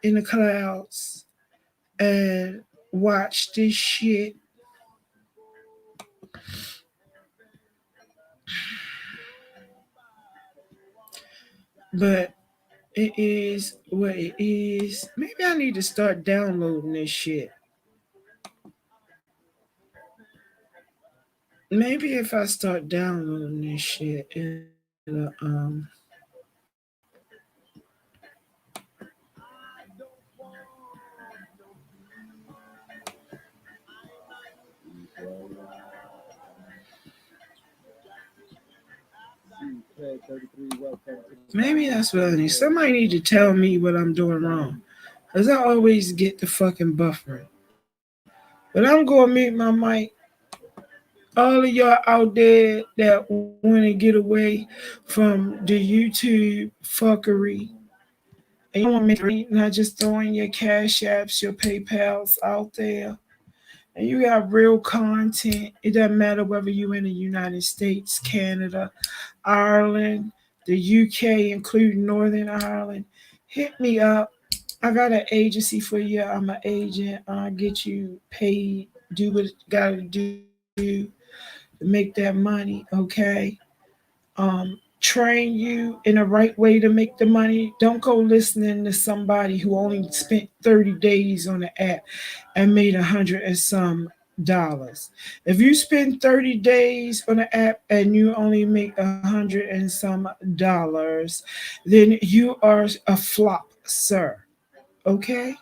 in the clouds and watch this shit. But it is what it is. Maybe I need to start downloading this shit. Maybe if I start downloading this shit, maybe that's what I need. Somebody need to tell me what I'm doing wrong. Because I always get the fucking buffering. But I'm going to mute my mic. All of y'all out there that want to get away from the YouTube fuckery, and you want to make not just throwing your cash apps, your PayPals out there, and you got real content. It doesn't matter whether you're in the United States, Canada, Ireland, the UK, including Northern Ireland. Hit me up. I got an agency for you. I'm an agent. I'll get you paid. Do what you gotta do to make that money, okay? Train you in the right way to make the money. Don't go listening to somebody who only spent 30 days on the app and made 100 and some dollars. If you spend 30 days on the app and you only make 100 and some dollars, then you are a flop, sir. Okay?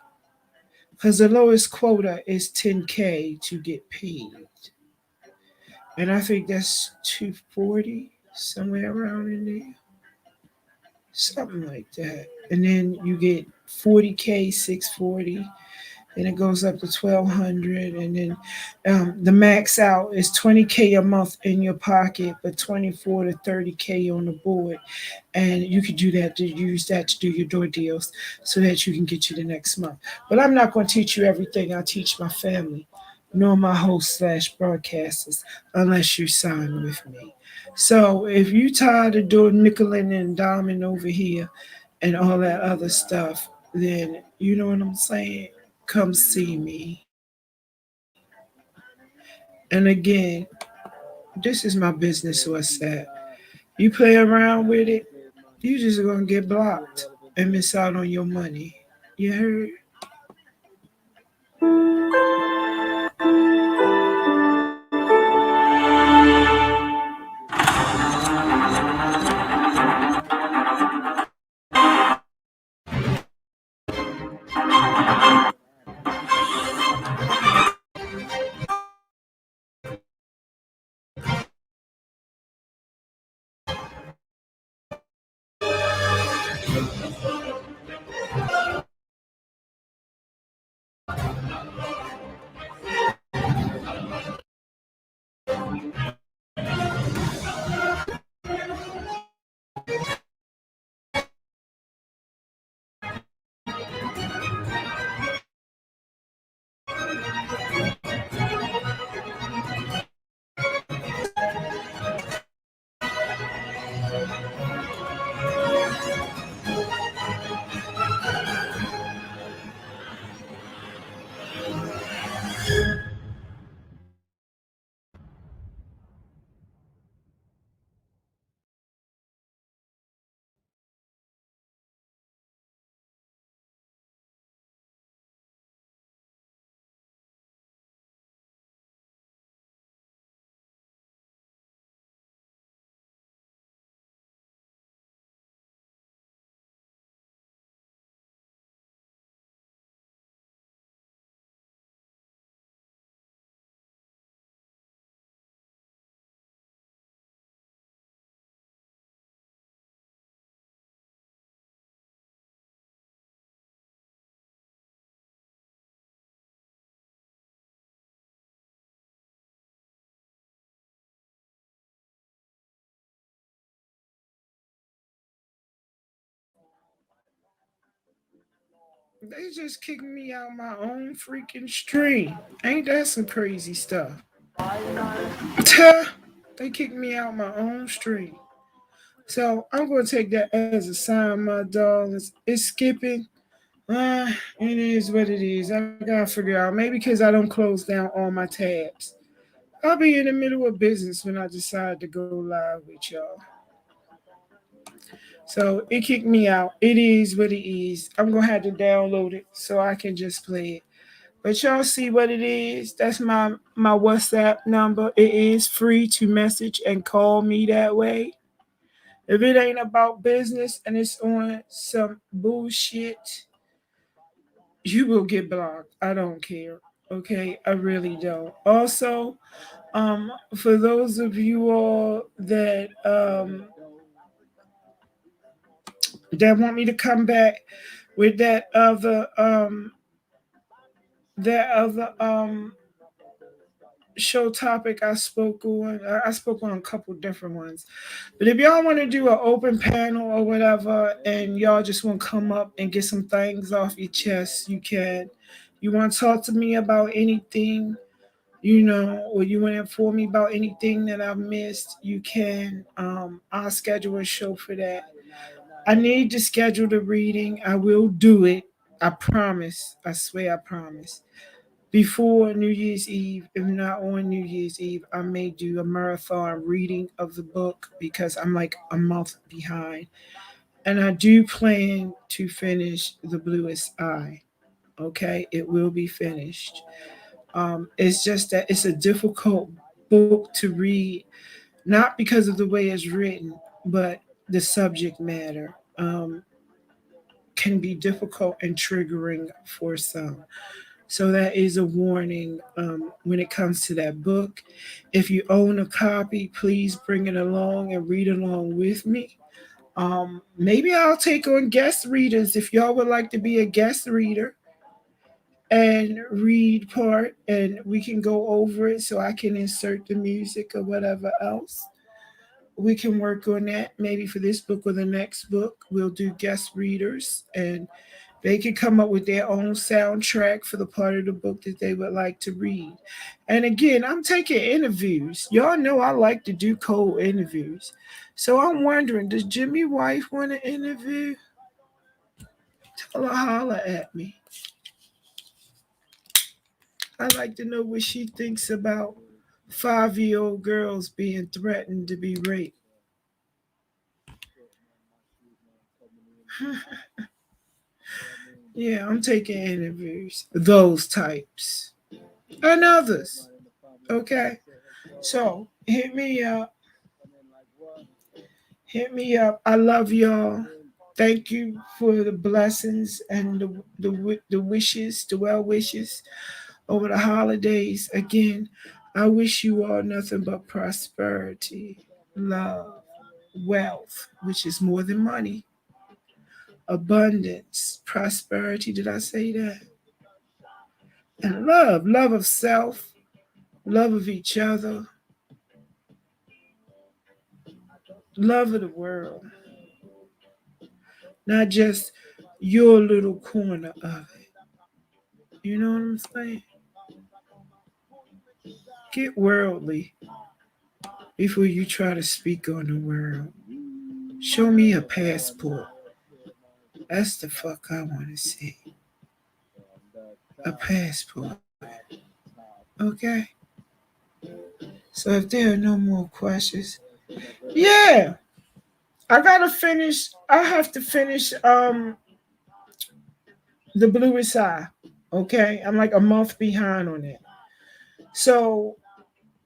Because the lowest quota is 10K to get paid. And I think that's 240, somewhere around in there. Something like that. And then you get 40K, 640. Then it goes up to 1200. And then the max out is 20K a month in your pocket, but 24 to 30K on the board. And you could do that to use that to do your door deals so that you can get you the next month. But I'm not going to teach you everything. I teach my family, nor my hosts / broadcasters, unless you sign with me. So if you tired of doing nickel and diamond over here and all that other stuff, then you know what I'm saying? Come see me. And again, this is my business WhatsApp. You play around with it, you just gonna get blocked and miss out on your money. You heard? They just kicked me out my own freaking stream. Ain't that some crazy stuff? They kicked me out my own stream. So I'm gonna take that as a sign, my darlings. It's skipping. It is what it is. I gotta figure out. Maybe because I don't close down all my tabs. I'll be in the middle of business when I decide to go live with y'all. So it kicked me out. It is what it is. I'm gonna have to download it so I can just play it. But y'all see what it is. That's my WhatsApp number. It is free to message and call me that way. If it ain't about business and it's on some bullshit, you will get blocked. I don't care. Okay, I really don't. Also, for those of you all that want me to come back with that other show topic I spoke on a couple different ones. But if y'all want to do an open panel or whatever, and y'all just want to come up and get some things off your chest, you can. You want to talk to me about anything, or you want to inform me about anything that I've missed, you can. I'll schedule a show for that. I need to schedule the reading. I will do it. I promise. I swear I promise. Before New Year's Eve, if not on New Year's Eve, I may do a marathon reading of the book because I'm like a month behind. And I do plan to finish The Bluest Eye. Okay, it will be finished. It's just that it's a difficult book to read, not because of the way it's written, but the subject matter can be difficult and triggering for some. So that is a warning when it comes to that book. If you own a copy, please bring it along and read along with me. Maybe I'll take on guest readers if y'all would like to be a guest reader and read part, and we can go over it so I can insert the music or whatever else. We can work on that maybe for this book or the next book. We'll do guest readers, and they can come up with their own soundtrack for the part of the book that they would like to read. And again, I'm taking interviews. Y'all know I like to do cold interviews. So I'm wondering, does Jimmy wife want an interview? Tell her holler at me. I'd like to know what she thinks about 5-year-old girls being threatened to be raped. Yeah, I'm taking interviews. Those types. And others. Okay. So hit me up. Hit me up. I love y'all. Thank you for the blessings and the wishes, the well wishes over the holidays. Again, I wish you all nothing but prosperity, love, wealth, which is more than money, abundance, prosperity. Did I say that? And love of self, love of each other, love of the world, not just your little corner of it. You know what I'm saying? Get worldly before you try to speak on the world. Show me a passport. That's the fuck I want to see. A passport. Okay? So if there are no more questions, yeah, I gotta finish. I have to finish The Bluest Eye. Okay? I'm like a month behind on it. So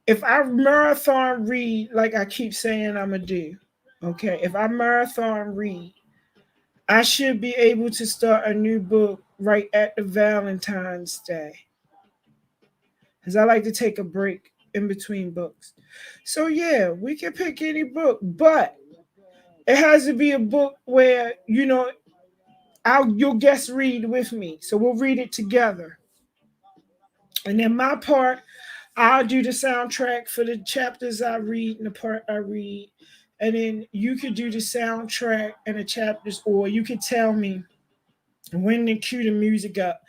if I marathon read like I keep saying I'm gonna do, okay, if I marathon read, I should be able to start a new book right at the Valentine's Day. Because I like to take a break in between books. So yeah, we can pick any book, but it has to be a book where, you'll guest read with me. So we'll read it together. And then my part, I'll do the soundtrack for the chapters I read and the part I read. And then you could do the soundtrack and the chapters, or you could tell me when to cue the music up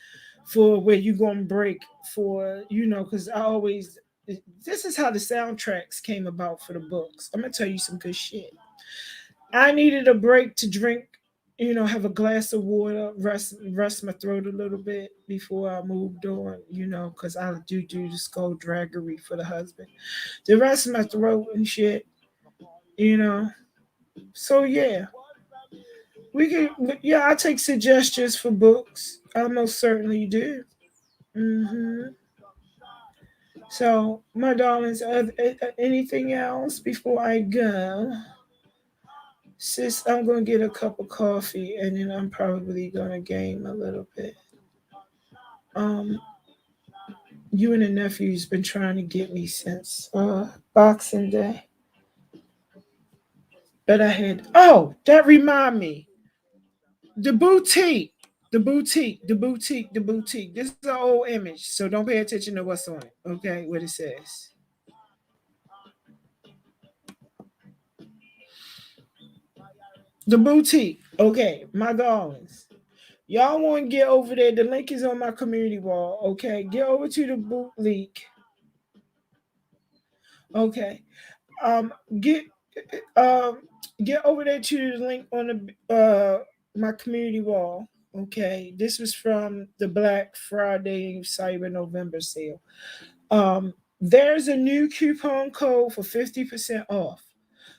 for where you gonna break for, because I always, this is how the soundtracks came about for the books. I'm gonna tell you some good shit. I needed a break to drink, have a glass of water, rest my throat a little bit before I moved on, because I do the skullduggery for the husband. The rest of my throat and shit, you know. So yeah, I take suggestions for books. I most certainly do. So, my darlings, anything else before I go? Sis, I'm going to get a cup of coffee and then I'm probably going to game a little bit. You and the nephew's been trying to get me since Boxing Day. But that remind me. The boutique. This is an old image, so don't pay attention to what's on it. Okay, what it says. The boutique. Okay, my darlings. Y'all want to get over there. The link is on my community wall. Okay, get over to the boutique. Okay, get over there to the link on the my community wall. Okay, this was from the Black Friday Cyber November sale. There's a new coupon code for 50% off,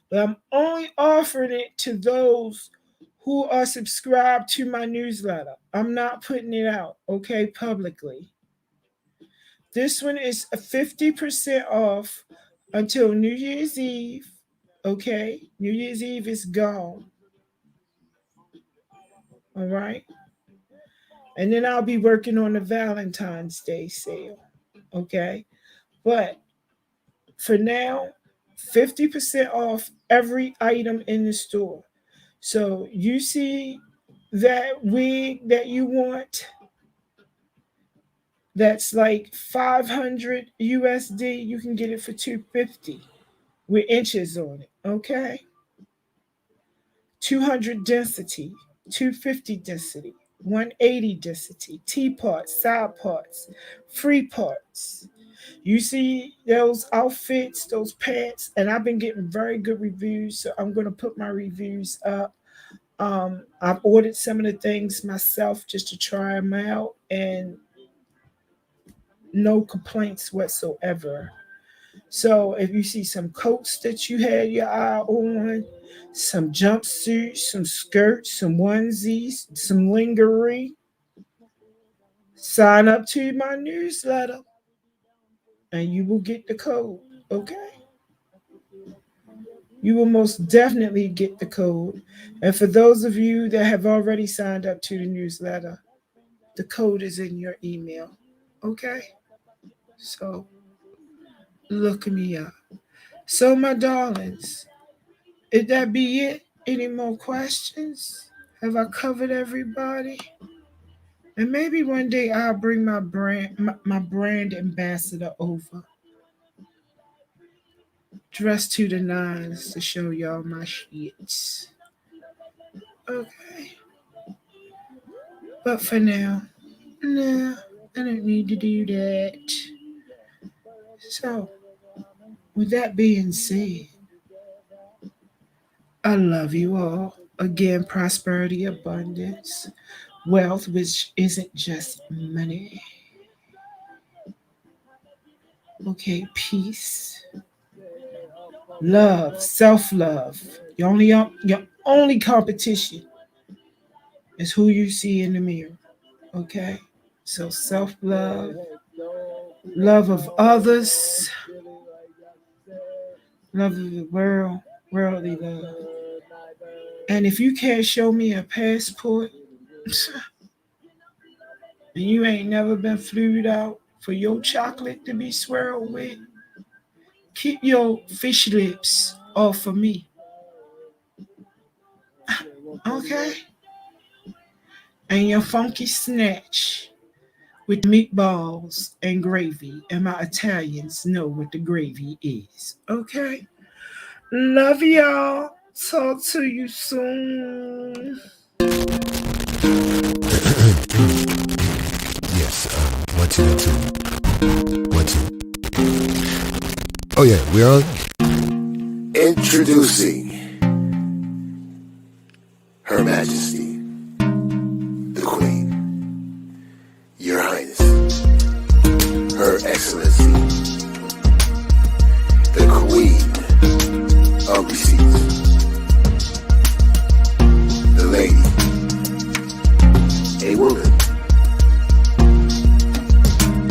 but I'm only offering it to those who are subscribed to my newsletter. I'm not putting it out, okay, publicly. This one is a 50% off until New Year's Eve, okay? New Year's Eve is gone. All right? And then I'll be working on the Valentine's Day sale, okay? But for now, 50% off every item in the store. So you see that wig that you want, that's like 500 USD, you can get it for 250 with inches on it, okay? 200 density, 250 density, 180 density, T parts, side parts, free parts. You see those outfits, those pants, and I've been getting very good reviews, so I'm going to put my reviews up. I've ordered some of the things myself just to try them out, and no complaints whatsoever. So if you see some coats that you had your eye on, some jumpsuits, some skirts, some onesies, some lingerie, sign up to my newsletter and you will get the code, okay? You will most definitely get the code. And for those of you that have already signed up to the newsletter, the code is in your email, okay? So look me up. So, my darlings, if that be it, any more questions? Have I covered everybody? And maybe one day I'll bring my brand ambassador over, dressed to the nines to show y'all my shits. Okay. But for now, no, I don't need to do that. So, with that being said, I love you all. Again, prosperity, abundance, wealth, which isn't just money. Okay, peace, love, self-love. Your only competition is who you see in the mirror. Okay? So self-love, love of others, love of the world, worldly love. And if you can't show me a passport, and you ain't never been flued out for your chocolate to be swirled with, keep your fish lips off of me. Okay? And your funky snatch with meatballs and gravy. And my Italians know what the gravy is. Okay? Love y'all. Talk to you soon. Oh yeah, we're on. Introducing Her Majesty, the Queen, Your Highness, Her Excellency, the Queen of Receipts, the Lady, a woman,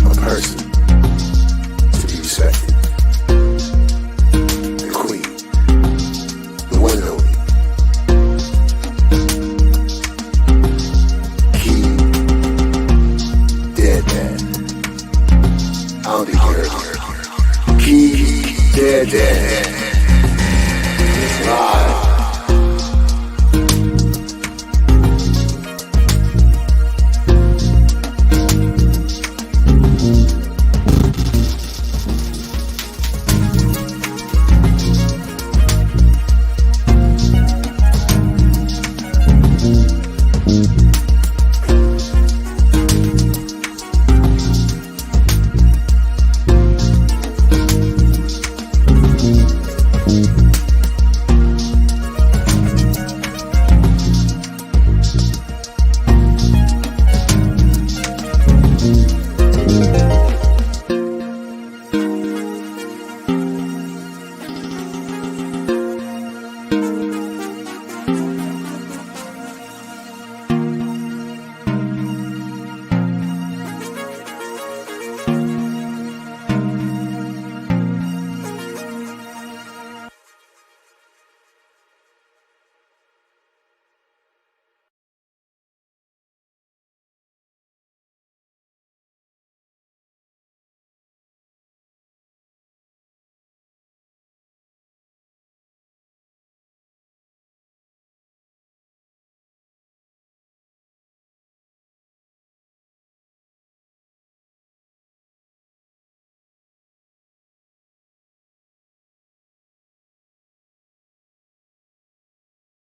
a person to be respected. I'll be here. KEYSDARLINS.